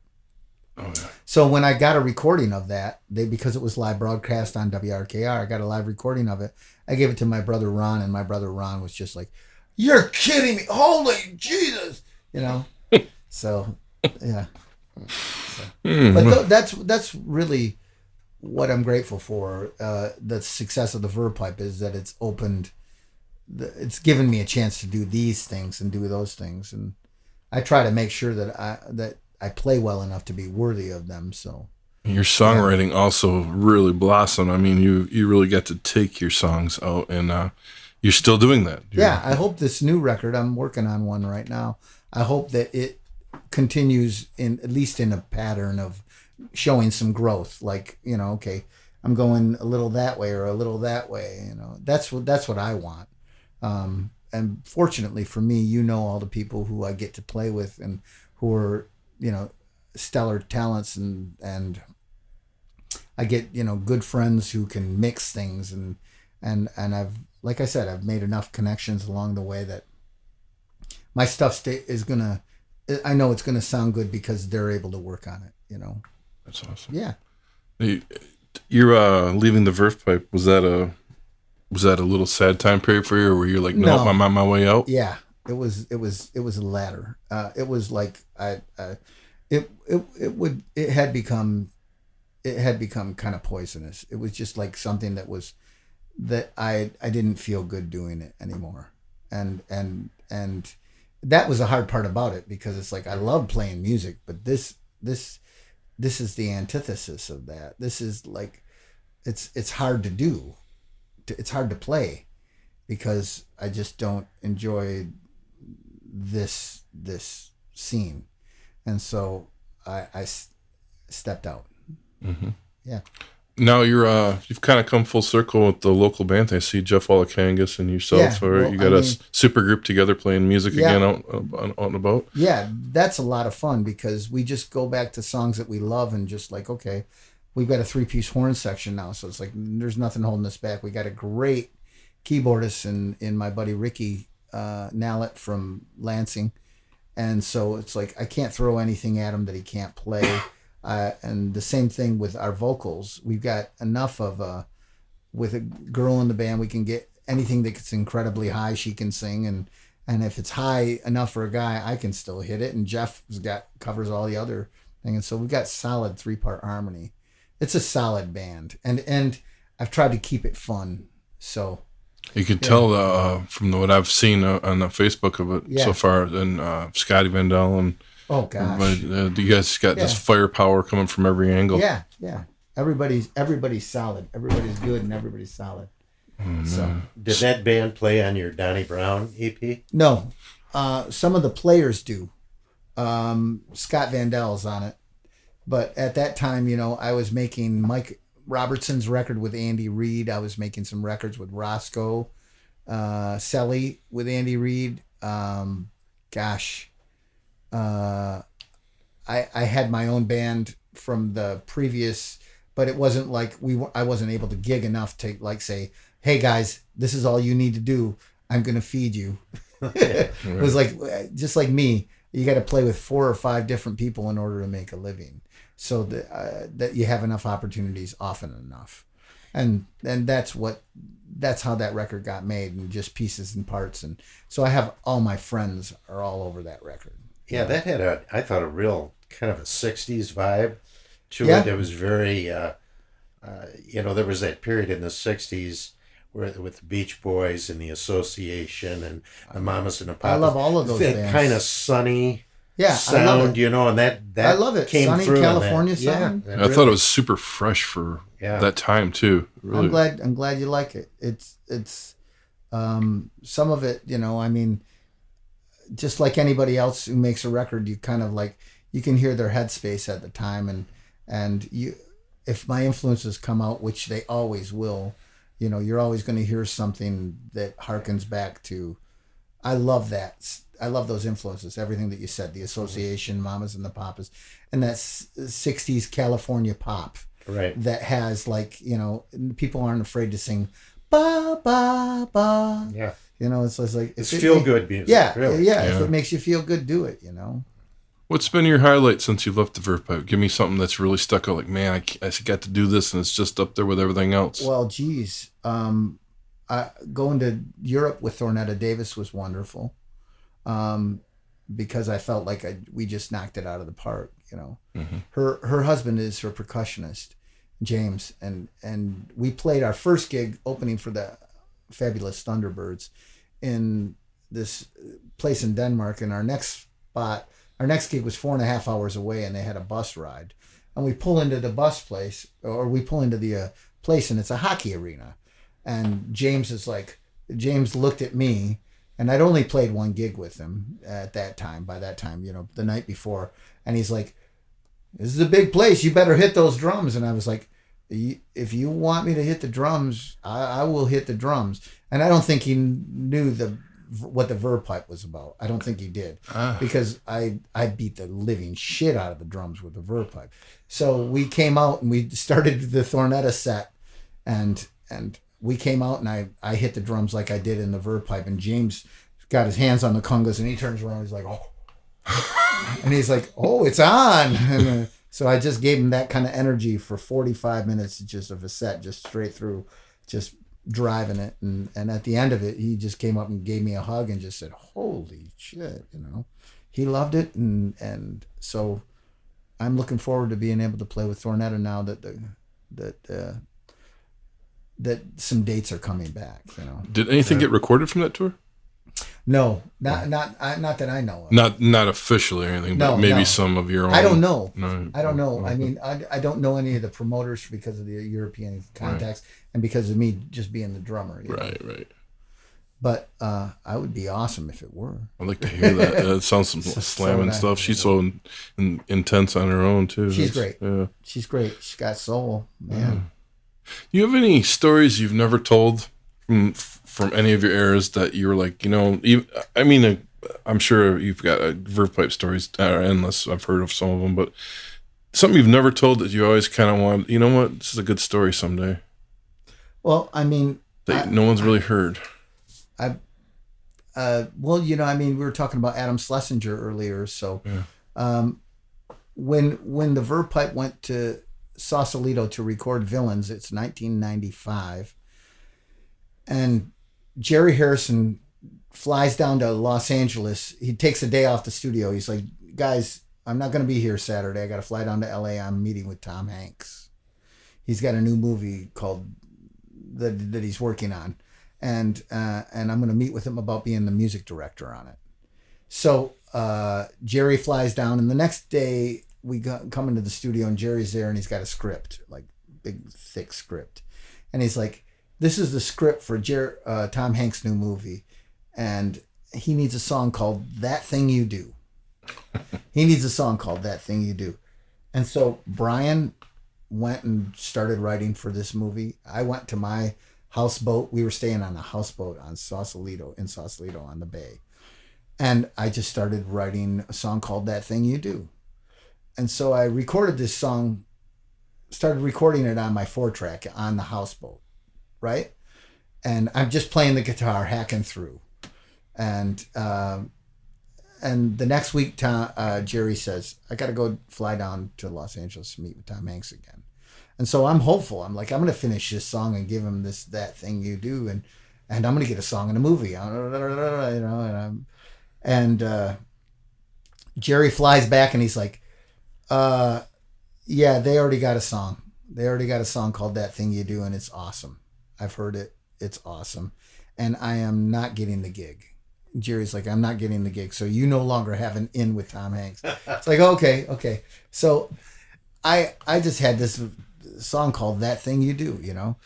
B: Oh, yeah.
D: So when I got a recording of that, because it was live broadcast on WRKR, I got a live recording of it. I gave it to my brother Ron, and my brother Ron was just like, "You're kidding me! Holy Jesus!" So yeah. But that's really what I'm grateful for. The success of the Verve Pipe is that it's opened. It's given me a chance to do these things and do those things, and I try to make sure that I play well enough to be worthy of them. So
B: your songwriting also really blossomed. I mean, you really got to take your songs out, and you're still doing that.
D: I hope this new record, I'm working on one right now. I hope that it continues at least in a pattern of showing some growth. Like, okay, I'm going a little that way or a little that way. That's what I want. And fortunately for me, all the people who I get to play with and who are, stellar talents, and I get, good friends who can mix things, and I've, like I said, I've made enough connections along the way that my stuff I know it's gonna sound good because they're able to work on it.
B: That's awesome.
D: Yeah.
B: You're leaving the Verve Pipe. Was that a little sad time period for you, or were you like, no, I'm on my way out?
D: Yeah, it was a ladder. It was like it had become kind of poisonous. It was just like something that I didn't feel good doing it anymore, and that was the hard part about it, because it's like I love playing music, but this is the antithesis of that. This is like it's hard to do. It's hard to play because I just don't enjoy this scene, and so I stepped out.
B: Mm-hmm.
D: Yeah.
B: Now you've kind of come full circle with the local band. I see Jeff Olakangas and yourself. You got a super group together playing music again out and about.
D: Yeah, that's a lot of fun because we just go back to songs that we love and just like, okay, we've got a 3-piece horn section now, so it's like there's nothing holding us back. We got a great keyboardist in my buddy Ricky Nallett from Lansing, and so it's like I can't throw anything at him that he can't play. And the same thing with our vocals. We've got enough of with a girl in the band, we can get anything that's incredibly high, she can sing, and if it's high enough for a guy, I can still hit it. And Jeff covers all the other things, and so we've got solid 3-part harmony. It's a solid band, and I've tried to keep it fun. So
B: you can tell from what I've seen on the Facebook of it so far, and Scotty Vandell and.
D: Oh gosh!
B: You guys got this firepower coming from every angle.
D: Yeah. Everybody's solid. Everybody's good, and everybody's solid. So,
C: did that band play on your Donny Brown EP?
D: No, some of the players do. Scott Vandell's on it, but at that time, I was making Mike Robertson's record with Andy Reid. I was making some records with Roscoe, Selly with Andy Reid. I had my own band from the previous, but it wasn't like I wasn't able to gig enough to like say, hey guys, this is all you need to do. I'm going to feed you. It was like, just like me, you got to play with 4 or 5 different people in order to make a living. So that you have enough opportunities often enough. And that's how that record got made, and just pieces and parts. And so I have all my friends are all over that record.
C: Yeah, that had I thought a real kind of a 60s vibe to it. It was very, there was that period in the 60s where with the Beach Boys and the Association and the Mamas and the Papas.
D: I love all of those bands.
C: Kind of sunny sound, and that
D: I love it.
C: came
D: Sunny
C: through
D: California sound.
B: I thought it was super fresh for that time too. Really.
D: I'm glad you like it. It's some of it, just like anybody else who makes a record, you kind of like, you can hear their headspace at the time, and if my influences come out, which they always will, you're always going to hear something that harkens back to. I love that. I love those influences. Everything that you said, the association, Mamas and the Papas, and that 60s California pop,
C: right? That
D: has people aren't afraid to sing ba ba ba.
C: Yeah.
D: It's like
C: it's feel good music.
D: Yeah,
C: really.
D: Yeah. If it makes you feel good, do it.
B: What's been your highlight since you left the Verve Pipe? Give me something that's really stuck out. Like, man, I got to do this, and it's just up there with everything else.
D: Well, geez, going to Europe with Thornetta Davis was wonderful, because I felt like we just knocked it out of the park.
B: Mm-hmm.
D: Her husband is her percussionist, James, and we played our first gig opening for the Fabulous Thunderbirds in this place in Denmark, and our next gig was 4.5 hours away, and they had a bus ride, and we pull into the place, and it's a hockey arena, and James looked at me, and I'd only played one gig with him by that time, the night before, and he's like, "This is a big place, you better hit those drums," and I was like, "If you want me to hit the drums, I will hit the drums." And I don't think he knew what the Verve Pipe was about. I don't think he did, because I beat the living shit out of the drums with the Verve Pipe. So we came out and we started the Thornetta set, and we came out and I hit the drums like I did in the Verve Pipe, and James got his hands on the congas and he turns around and he's like, "Oh," and he's like, "Oh, it's on." And, so I just gave him that kind of energy for 45 minutes just of a set, just straight through, just driving it. And at the end of it, he just came up and gave me a hug and just said, "Holy shit," He loved it. And so I'm looking forward to being able to play with Thornetta now that some dates are coming back,
B: Did anything get recorded from that tour?
D: No, not that I know of.
B: Not officially or anything, but maybe some of your own.
D: I don't know.
B: No,
D: I don't know. I mean, I don't know any of the promoters because of the European contacts, and because of me just being the drummer.
B: Right.
D: But I would be awesome if it were.
B: I'd like to hear that. It sounds some slamming stuff. She's so intense on her own too.
D: She's great. Yeah. She's great. She's got soul, man.
B: Yeah. Do you have any stories you've never told from any of your eras that you were like, I'm sure you've got Verve Pipe stories are endless. I've heard of some of them, but something you've never told that you always kind of want, this is a good story someday.
D: Well, I mean,
B: that no one's really heard.
D: we were talking about Adam Schleshinger earlier. So, when the Verve Pipe went to Sausalito to record Villains, it's 1995. And Jerry Harrison flies down to Los Angeles. He takes a day off the studio. He's like, "Guys, I'm not going to be here Saturday. I got to fly down to LA. I'm meeting with Tom Hanks. He's got a new movie called that he's working on. And I'm going to meet with him about being the music director on it." So Jerry flies down, and the next day we come into the studio, and Jerry's there, and he's got a script, like big, thick script. And he's like, "This is the script for Tom Hanks' new movie, and he needs a song called That Thing You Do." He needs a song called That Thing You Do. And so Brian went and started writing for this movie. I went to my houseboat. We were staying on a houseboat in Sausalito on the bay. And I just started writing a song called That Thing You Do. And so I recorded this song, started recording it on my 4-track on the houseboat. Right? And I'm just playing the guitar, hacking through. And the next week, Jerry says, "I got to go fly down to Los Angeles to meet with Tom Hanks again." And so I'm hopeful. I'm like, I'm going to finish this song and give him That Thing You Do. And I'm going to get a song in a movie. Jerry flies back and he's like, "Yeah, they already got a song. They already got a song called That Thing You Do, and it's awesome. I've heard it. It's awesome. And I am not getting the gig. Jerry's like, I'm not getting the gig, so you no longer have an in with Tom Hanks. It's like, okay. So I just had this song called That Thing You Do, you know?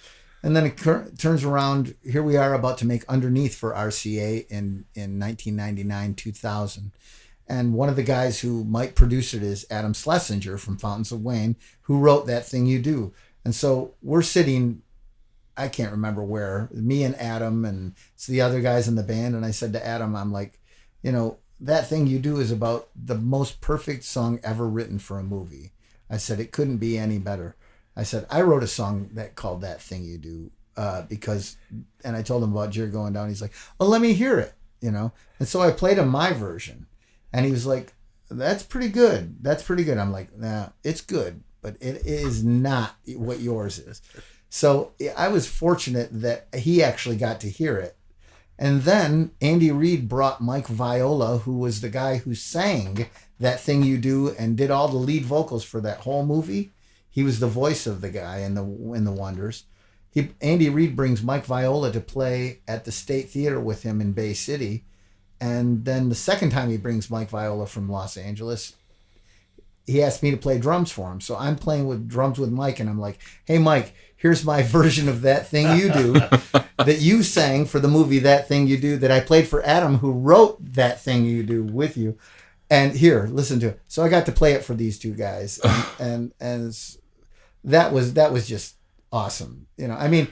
D: And then it turns around, here we are about to make Underneath for RCA in 1999, 2000. And one of the guys who might produce it is Adam Schleshinger from Fountains of Wayne, who wrote That Thing You Do. And so we're sitting, I can't remember where, me and Adam and it's the other guys in the band. And I said to Adam, I'm like, you know, That Thing You Do is about the most perfect song ever written for a movie. I said, it couldn't be any better. I said, I wrote a song called That Thing You Do because, and I told him about Jerry going down. He's like, well, let me hear it, you know? And so I played him my version and he was like, that's pretty good. I'm like, nah, it's good, but it is not what yours is. So I was fortunate that he actually got to hear it. And then Andy Reid brought Mike Viola, who was the guy who sang That Thing You Do and did all the lead vocals for that whole movie. He was the voice of the guy in the Wonders. Andy Reid brings Mike Viola to play at the State Theater with him in Bay City. And then the second time he brings Mike Viola from Los Angeles, he asked me to play drums for him. So I'm playing with drums with Mike and I'm like, hey, Mike, here's my version of That Thing You Do that you sang for the movie That Thing You Do that I played for Adam, who wrote That Thing You Do with you. And here, listen to it. So I got to play it for these two guys. And that was just awesome. You know, I mean,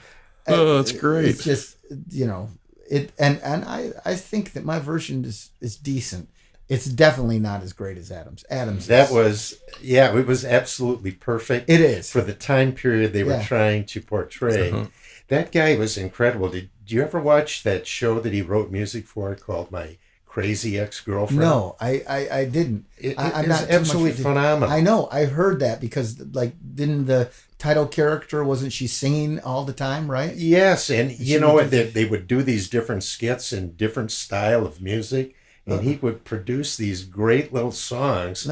B: that's great.
D: It's just, you know, it, and I think that my version is decent. It's definitely not as great as Adam's.
C: It was absolutely perfect.
D: It is.
C: For the time period they were trying to portray. Uh-huh. That guy was incredible. Did you ever watch that show that he wrote music for called My Crazy Ex-Girlfriend?
D: No, I didn't.
C: I'm not absolutely phenomenal.
D: I know. I heard that because, like, didn't the title character, wasn't she singing all the time, right?
C: Yes, and you know what? They would do these different skits and different style of music, and he would produce these great little songs.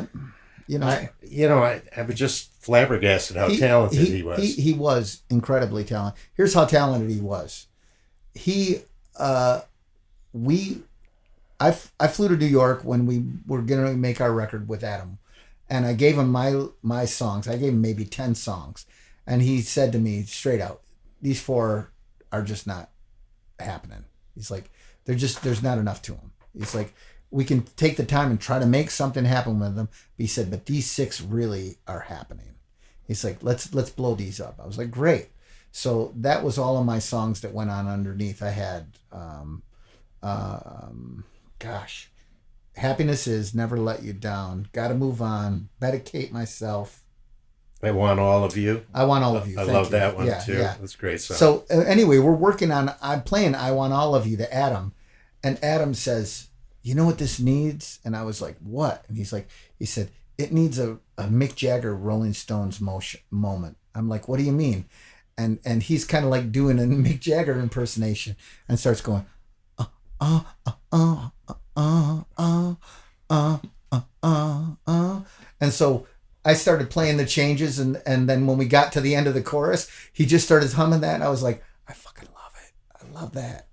D: You know,
C: I was just flabbergasted how talented he was.
D: He was incredibly talented. Here's how talented he was. I flew to New York when we were going to make our record with Adam, and I gave him my songs. I gave him maybe 10 songs, and he said to me straight out, "These 4 are just not happening." He's like, there's not enough to them. He's like, we can take the time and try to make something happen with them. But he said, but these 6 really are happening. He's like, let's blow these up. I was like, great. So that was all of my songs that went on underneath. I had, Happiness Is, Never Let You Down, Gotta Move On, Medicate Myself.
C: I Want All of You.
D: I Want All of You.
C: I love that one too.
D: Yeah.
C: That's a great song.
D: So anyway, I'm playing I Want All of You to Adam, and Adam says, you know what this needs? And I was like, what? And he said, it needs a Mick Jagger Rolling Stones moment. I'm like, what do you mean? And he's kind of like doing a Mick Jagger impersonation and starts going, and so I started playing the changes, and then when we got to the end of the chorus, he just started humming that, and I was like, I fucking love it. I love that.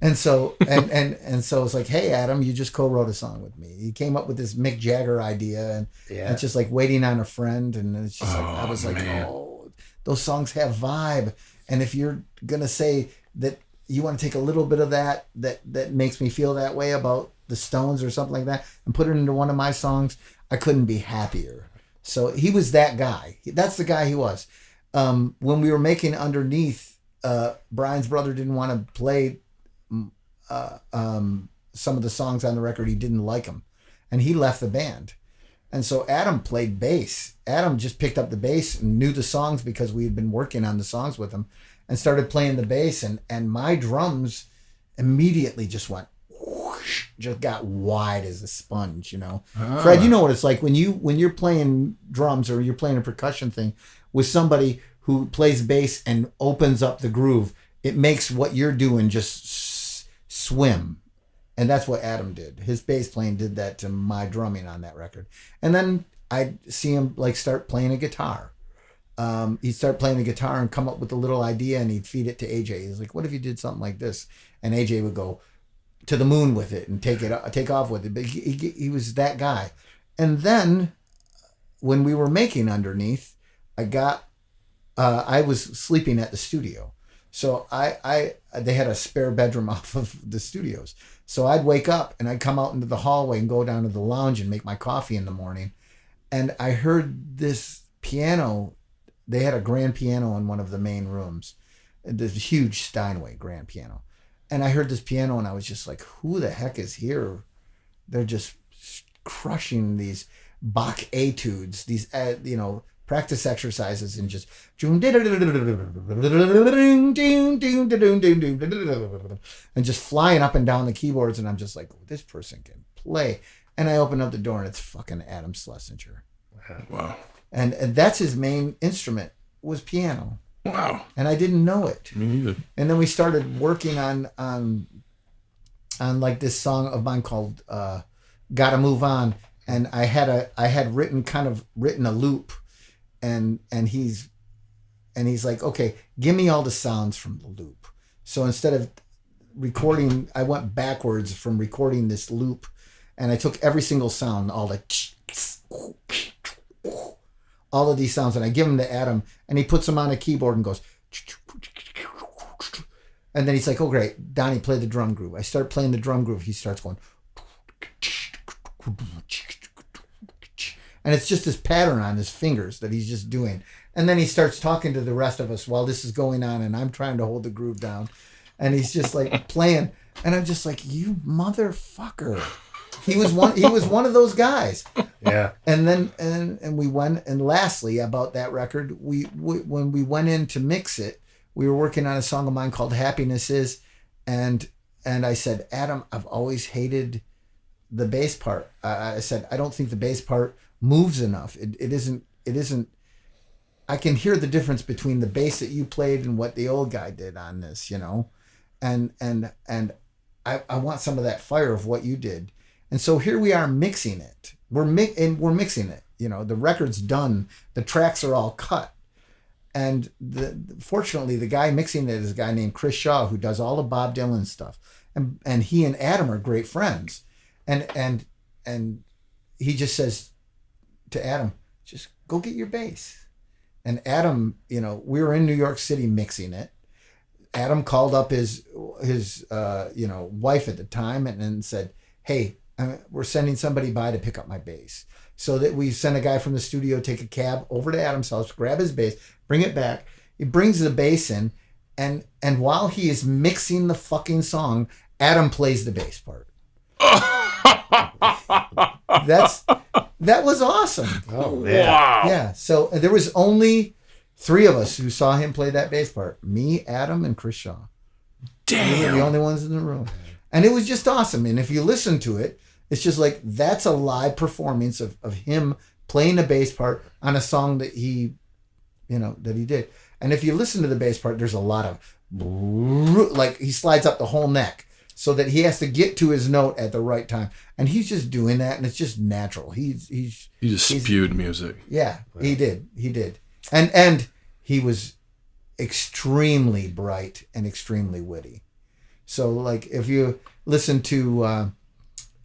D: And so and so it's like, hey, Adam, you just co-wrote a song with me. He came up with this Mick Jagger idea, and it's just like Waiting on a Friend, and it's just like I was like, oh, those songs have vibe, and if you're gonna say that you want to take a little bit of that makes me feel that way about the Stones or something like that and put it into one of my songs, I couldn't be happier. So he was that guy. That's the guy he was. When we were making Underneath, Brian's brother didn't want to play some of the songs on the record. He didn't like them, and he left the band. And so Adam played bass. Adam just picked up the bass and knew the songs because we had been working on the songs with him, and started playing the bass, and my drums immediately just went whoosh, just got wide as a sponge, you know. Fred, you know what it's like when you're playing drums or you're playing a percussion thing with somebody who plays bass and opens up the groove. It makes what you're doing just swim. And that's what Adam did. His bass playing did that to my drumming on that record. And then I'd see him like start playing a guitar. He'd start playing the guitar and come up with a little idea, and he'd feed it to AJ. He's like, what if you did something like this? And AJ would go, to the moon with it and take off with it. But he was that guy. And then when we were making Underneath, I was sleeping at the studio. So they had a spare bedroom off of the studios. So I'd wake up and I'd come out into the hallway and go down to the lounge and make my coffee in the morning. And I heard this piano. They had a grand piano in one of the main rooms, this huge Steinway grand piano. And I heard this piano and I was just like, who the heck is here? They're just crushing these Bach etudes, these, practice exercises and just and just flying up and down the keyboards. And I'm just like, this person can play. And I open up the door and it's fucking Adam Schleshinger.
B: Wow.
D: And that's his main instrument was piano.
B: Wow.
D: And I didn't know it.
B: Me neither.
D: And then we started working on like this song of mine called Gotta Move On. And I had written a loop, and he's like, okay, give me all the sounds from the loop. So instead of recording, I went backwards from recording this loop, and I took every single sound, all of these sounds, and I give them to Adam, and he puts them on a keyboard and goes, and then he's like, oh great, Donnie, play the drum groove. I start playing the drum groove. He starts going, and it's just this pattern on his fingers that he's just doing. And then he starts talking to the rest of us while this is going on, and I'm trying to hold the groove down, and he's just like playing, and I'm just like, you motherfucker. He was one of those guys.
C: Yeah.
D: And then and we went, and lastly about that record, we when we went in to mix it, we were working on a song of mine called Happiness Is, and I said, Adam, I've always hated the bass part. I said, I don't think the bass part moves enough. It isn't. I can hear the difference between the bass that you played and what the old guy did on this, and I want some of that fire of what you did. And so here we are mixing it. We're mixing it. The record's done. The tracks are all cut. And fortunately, the guy mixing it is a guy named Chris Shaw, who does all the Bob Dylan stuff. And he and Adam are great friends. And he just says to Adam, just go get your bass. And Adam, we were in New York City mixing it. Adam called up his wife at the time and said, hey, we're sending somebody by to pick up my bass. So that we sent a guy from the studio, take a cab over to Adam's house, grab his bass, bring it back. He brings the bass in, and while he is mixing the fucking song, Adam plays the bass part. That was awesome.
C: Oh, yeah. Wow.
D: Yeah. So there was only 3 of us who saw him play that bass part. Me, Adam, and Chris Shaw.
B: Damn.
D: We were the only ones in the room. And it was just awesome. And if you listen to it, it's just like, that's a live performance of him playing the bass part on a song that he did. And if you listen to the bass part, there's a lot of, like, he slides up the whole neck so that he has to get to his note at the right time. And he's just doing that, and it's just natural. He just
B: spewed music.
D: Yeah, he did. And he was extremely bright and extremely witty. So, like, if you listen to,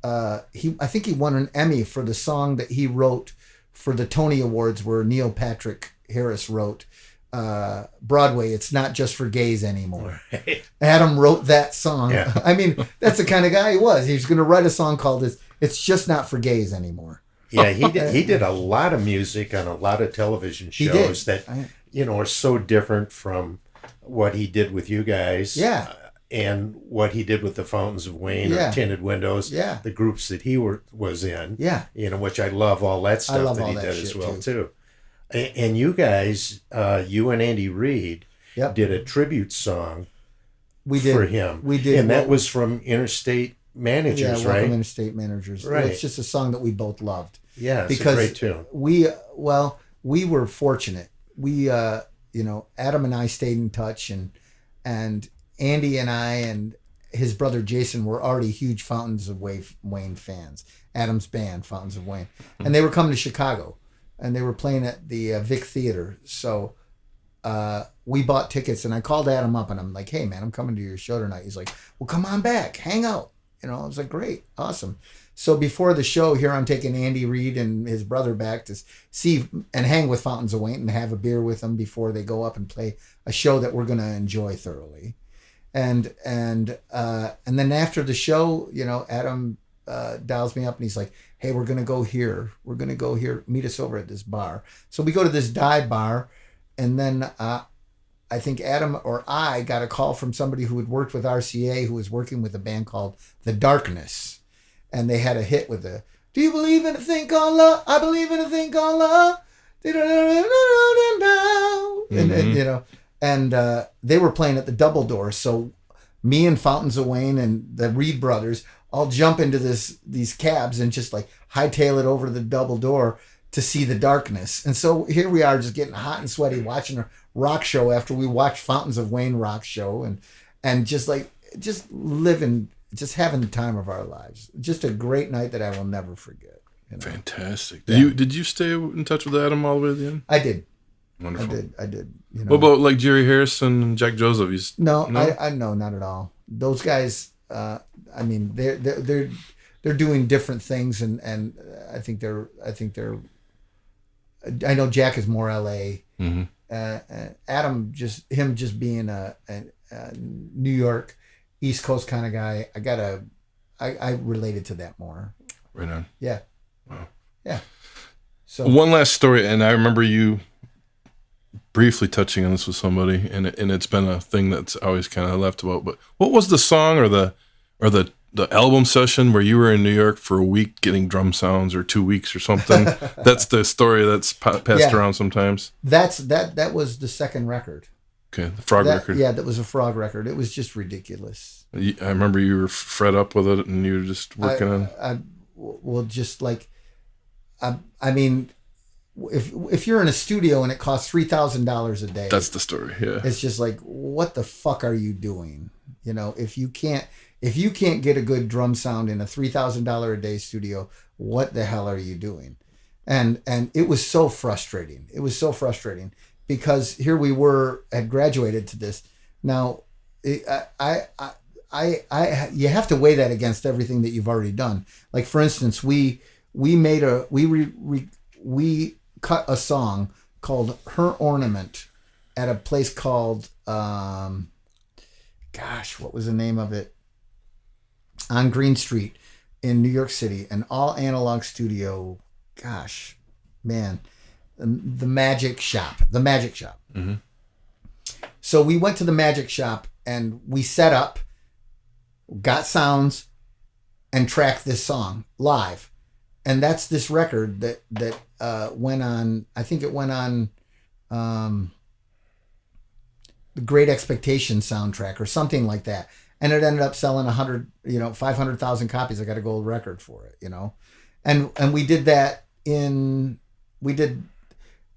D: I think he won an Emmy for the song that he wrote for the Tony Awards, where Neil Patrick Harris wrote Broadway, It's Not Just for Gays Anymore. Right. Adam wrote that song. Yeah. I mean, that's the kind of guy he was. He was going to write a song called It's Just Not for Gays Anymore.
C: Yeah, he did a lot of music on a lot of television shows that, are so different from what he did with you guys.
D: Yeah.
C: And what he did with the Fountains of Wayne or Tinted Windows, the groups that he was in, which I love all that stuff that he did as well too. And you guys, you and Andy Reid did a tribute song for him. We did, and that was from Interstate Managers, right?
D: Welcome Interstate Managers. Right. It's just a song that we both loved.
C: Yeah, it's a great tune.
D: We were fortunate. We, Adam and I stayed in touch, and Andy and I and his brother Jason were already huge Fountains of Wayne fans. Adam's band, Fountains of Wayne. And they were coming to Chicago, and they were playing at the Vic Theater. So we bought tickets, and I called Adam up, and I'm like, hey, man, I'm coming to your show tonight. He's like, well, come on back, hang out. You know, I was like, great, awesome. So before the show, here I'm taking Andy Reid and his brother back to see and hang with Fountains of Wayne and have a beer with them before they go up and play a show that we're going to enjoy thoroughly. And then after the show, you know, Adam dials me up and he's like, hey, we're going to go here. We're going to go here. Meet us over at this bar. So we go to this dive bar, and then I think Adam or I got a call from somebody who had worked with RCA, who was working with a band called The Darkness. And they had a hit with the, do you believe in a thing called love? I believe in a thing called love. And you know, and they were playing at the Double Door. So me and Fountains of Wayne and the Reed brothers all jump into these cabs and just like hightail it over to the Double Door to see The Darkness. And so here we are just getting hot and sweaty watching a rock show after we watched Fountains of Wayne rock show and just living, just having the time of our lives. Just a great night that I will never forget. You know?
B: Fantastic. Did you stay in touch with Adam all the way to the end?
D: I did.
B: Wonderful.
D: I did. You know?
B: What about like Jerry Harrison and Jack Joseph?
D: No, I no, not at all. Those guys, I mean, they're doing different things, and I think they're. I know Jack is more LA.
B: Mm-hmm.
D: Adam just being a New York, East Coast kind of guy. I related to that more.
B: Right on.
D: Yeah.
B: Wow.
D: Yeah. So
B: one last story, and I remember you briefly touching on this with somebody, and it's been a thing that's always kind of left about. But what was the song or the album session where you were in New York for a week getting drum sounds, or 2 weeks or something? That's the story that's passed around sometimes.
D: That was the second record.
B: Okay, the frog record.
D: Yeah, that was a frog record. It was just ridiculous.
B: I remember you were fed up with it, and you were just working on.
D: Well, just like, I mean, if you're in a studio and it costs $3,000 a day,
B: that's the story. Yeah,
D: it's just like, what the fuck are you doing? You know, if you can't get a good drum sound in a $3,000 a day studio, what the hell are you doing? And it was so frustrating. It was so frustrating because here we had graduated to this. Now, you have to weigh that against everything that you've already done. Like, for instance, we cut a song called Her Ornament at a place called, what was the name of it? On Green Street in New York City, an all analog studio. Gosh, man, the Magic Shop.
B: Mm-hmm.
D: So we went to the Magic Shop and we set up, got sounds, and tracked this song live. And that's this record that went on. I think it went on the Great Expectations soundtrack or something like that. And it ended up selling 500,000 copies. I got a gold record for it, you know, and we did that we did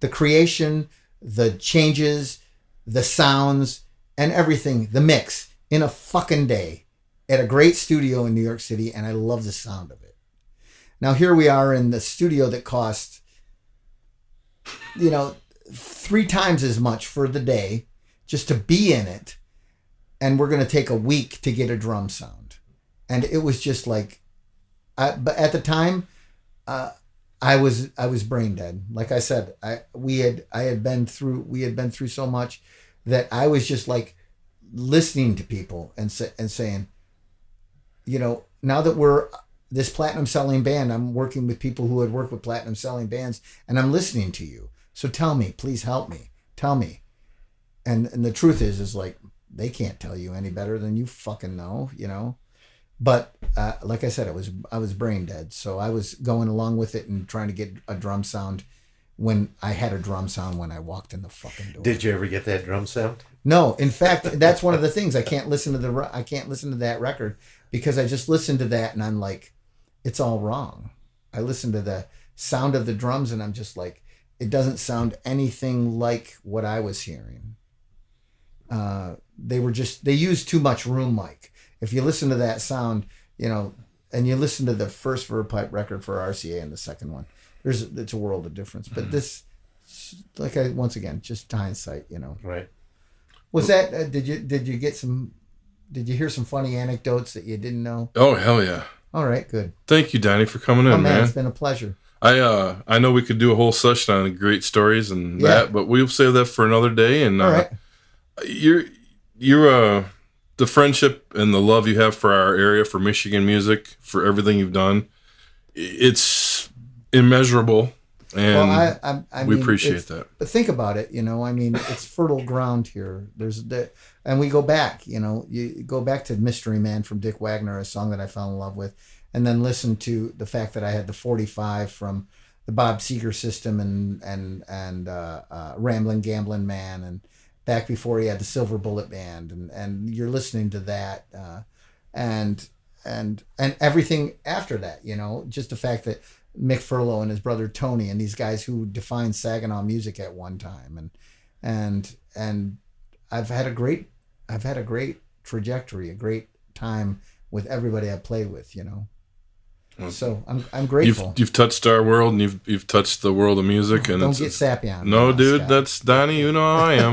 D: the creation, the changes, the sounds, and everything, the mix in a fucking day at a great studio in New York City. And I love the sound of it. Now here we are in the studio that cost, 3 times as much for the day just to be in it. And we're going to take a week to get a drum sound. And it was just like, but at the time, I was brain dead. Like I said, we had been through so much that I was just like listening to people and saying, now that we're this platinum selling band, I'm working with people who had worked with platinum selling bands, and I'm listening to you. So tell me, please help me. Tell me. And the truth is like, they can't tell you any better than you fucking know, But like I said, I was brain dead. So I was going along with it and trying to get a drum sound when I had a drum sound when I walked in the fucking door.
C: Did you ever get that drum sound?
D: No. In fact, that's one of the things. I can't listen to that record because I just listened to that and I'm like, it's all wrong. I listened to the sound of the drums and I'm just like, it doesn't sound anything like what I was hearing. They used too much room mic. If you listen to that sound, and you listen to the first Verve Pipe record for RCA and the second one, it's a world of difference. But this, once again, just hindsight,
C: Right.
D: Was that, did you get some Did you hear some funny anecdotes that you didn't know?
B: Oh, hell yeah.
D: All right, good.
B: Thank you, Donnie, for coming in, man.
D: It's been a pleasure.
B: I know we could do a whole session on great stories and that, but we'll save that for another day. And
D: all right.
B: You're the friendship and the love you have for our area, for Michigan music, for everything you've done, it's immeasurable. And we appreciate that.
D: But think about it, it's fertile ground here. And we go back, you go back to Mystery Man from Dick Wagner, a song that I fell in love with, and then listen to the fact that I had the 45 from the Bob Seger System and Ramblin' Gamblin' Man, and back before he had the Silver Bullet Band, and you're listening to that, and everything after that, just the fact that Mick Furlow and his brother Tony and these guys who defined Saginaw music at one time, and I've had a great trajectory, a great time with everybody I played with, So I'm grateful.
B: You've touched our world, and you've touched the world of music. And
D: don't get sappy on me.
B: No, dude,
D: Scott.
B: that's Donnie. You know how I am.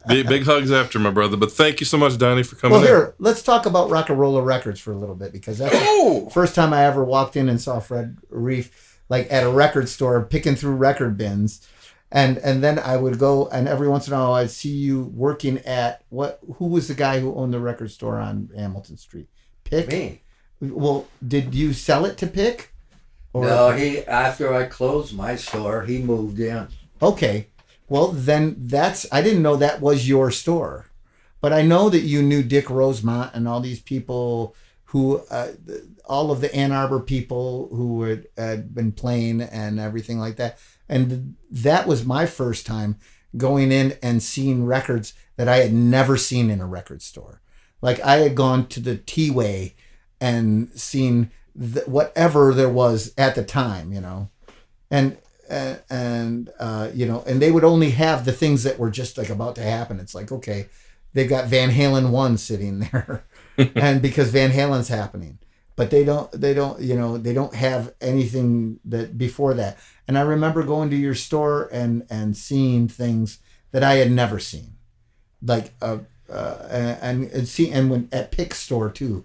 B: Big hugs after, my brother. But thank you so much, Donnie, for coming.
D: Well, here, let's talk about Rock and Roller Records for a little bit, because that's the first time I ever walked in and saw Fred Reef at a record store picking through record bins. And then I would go, and every once in a while I'd see you working at who was the guy who owned the record store on Hamilton Street? Pick? Me. Well, did you sell it to Pick?
K: No, after I closed my store, he moved in.
D: Okay. Well, then I didn't know that was your store. But I know that you knew Dick Rosemont and all these people who, all of the Ann Arbor people who had been playing and everything like that. And that was my first time going in and seeing records that I had never seen in a record store. Like I had gone to the T-Way and seen whatever there was at the time, and they would only have the things that were just like about to happen. It's like, okay, they've got Van Halen 1 sitting there and because Van Halen's happening, but they don't have anything that before that. And I remember going to your store and seeing things that I had never seen, like and when at Pick store too.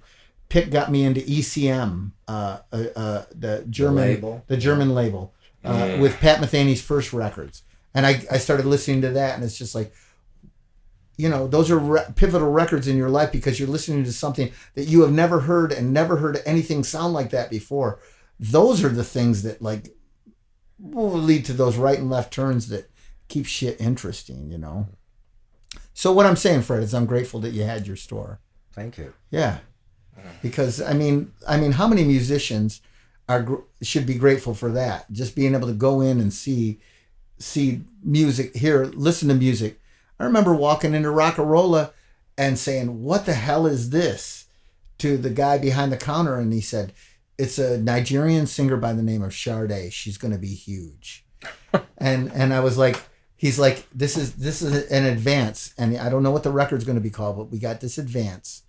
D: Pick got me into ECM, the German label, with Pat Metheny's first records, and I started listening to that, and it's just like, those are pivotal records in your life because you're listening to something that you have never heard and never heard anything sound like that before. Those are the things that will lead to those right and left turns that keep shit interesting, So what I'm saying, Fred, is I'm grateful that you had your store.
K: Thank you.
D: Yeah. Because I mean, how many musicians should be grateful for that? Just being able to go in and see music, listen to music. I remember walking into Rock-A-Rolla and saying, "What the hell is this?" to the guy behind the counter, and he said, "It's a Nigerian singer by the name of Sade. She's going to be huge." and I was like, he's like, "This is an advance, and I don't know what the record's going to be called, but we got this advance."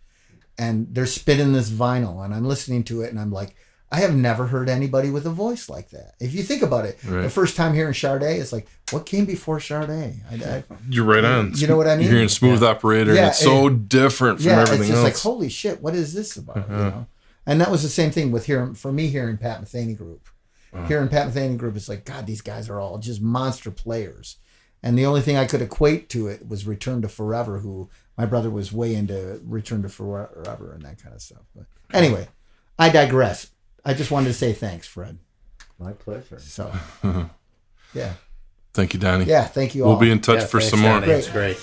D: And they're spinning this vinyl, and I'm listening to it, and I'm like, I have never heard anybody with a voice like that. If you think about it, right. The first time hearing Sade, it's like, what came before Sade?
B: You're right on.
D: You know what I mean?
B: You're hearing Smooth Operator, and it's so different from everything else.
D: It's just like, holy shit, what is this about? And that was the same thing with hearing Pat Metheny Group. Hearing Pat Metheny Group, it's like, God, these guys are all just monster players. And the only thing I could equate to it was Return to Forever, who my brother was way into Return to Forever and that kind of stuff. But anyway, I digress. I just wanted to say thanks, Fred.
K: My pleasure.
D: So, yeah.
B: Thank you, Donnie.
D: Yeah, thank you all.
B: We'll be in touch for some more.
D: Great,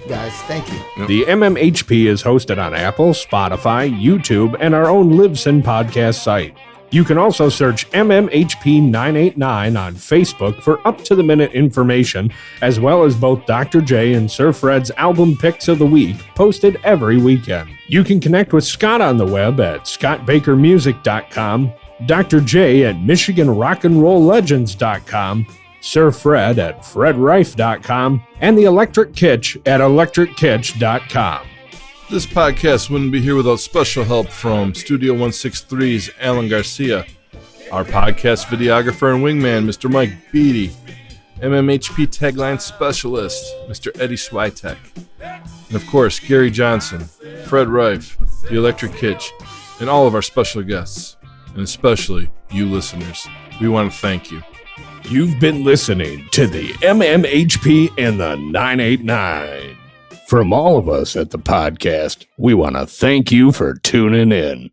D: guys. Thank you.
A: Yep. The MMHP is hosted on Apple, Spotify, YouTube, and our own Libsyn podcast site. You can also search MMHP 989 on Facebook for up-to-the-minute information, as well as both Dr. J and Sir Fred's album picks of the week, posted every weekend. You can connect with Scott on the web at scottbakermusic.com, Dr. J at michiganrockandrolllegends.com, Sir Fred at fredrife.com, and the Electric Kitsch at electrickitch.com.
B: This podcast wouldn't be here without special help from Studio 163's Alan Garcia, our podcast videographer and wingman, Mr. Mike Beatty, MMHP tagline specialist, Mr. Eddie Switek. And of course, Gary Johnson, Fred Reif, the Electric Kitch, and all of our special guests, and especially you listeners. We want to thank you.
A: You've been listening to the MMHP and the 989. From all of us at the podcast, we want to thank you for tuning in.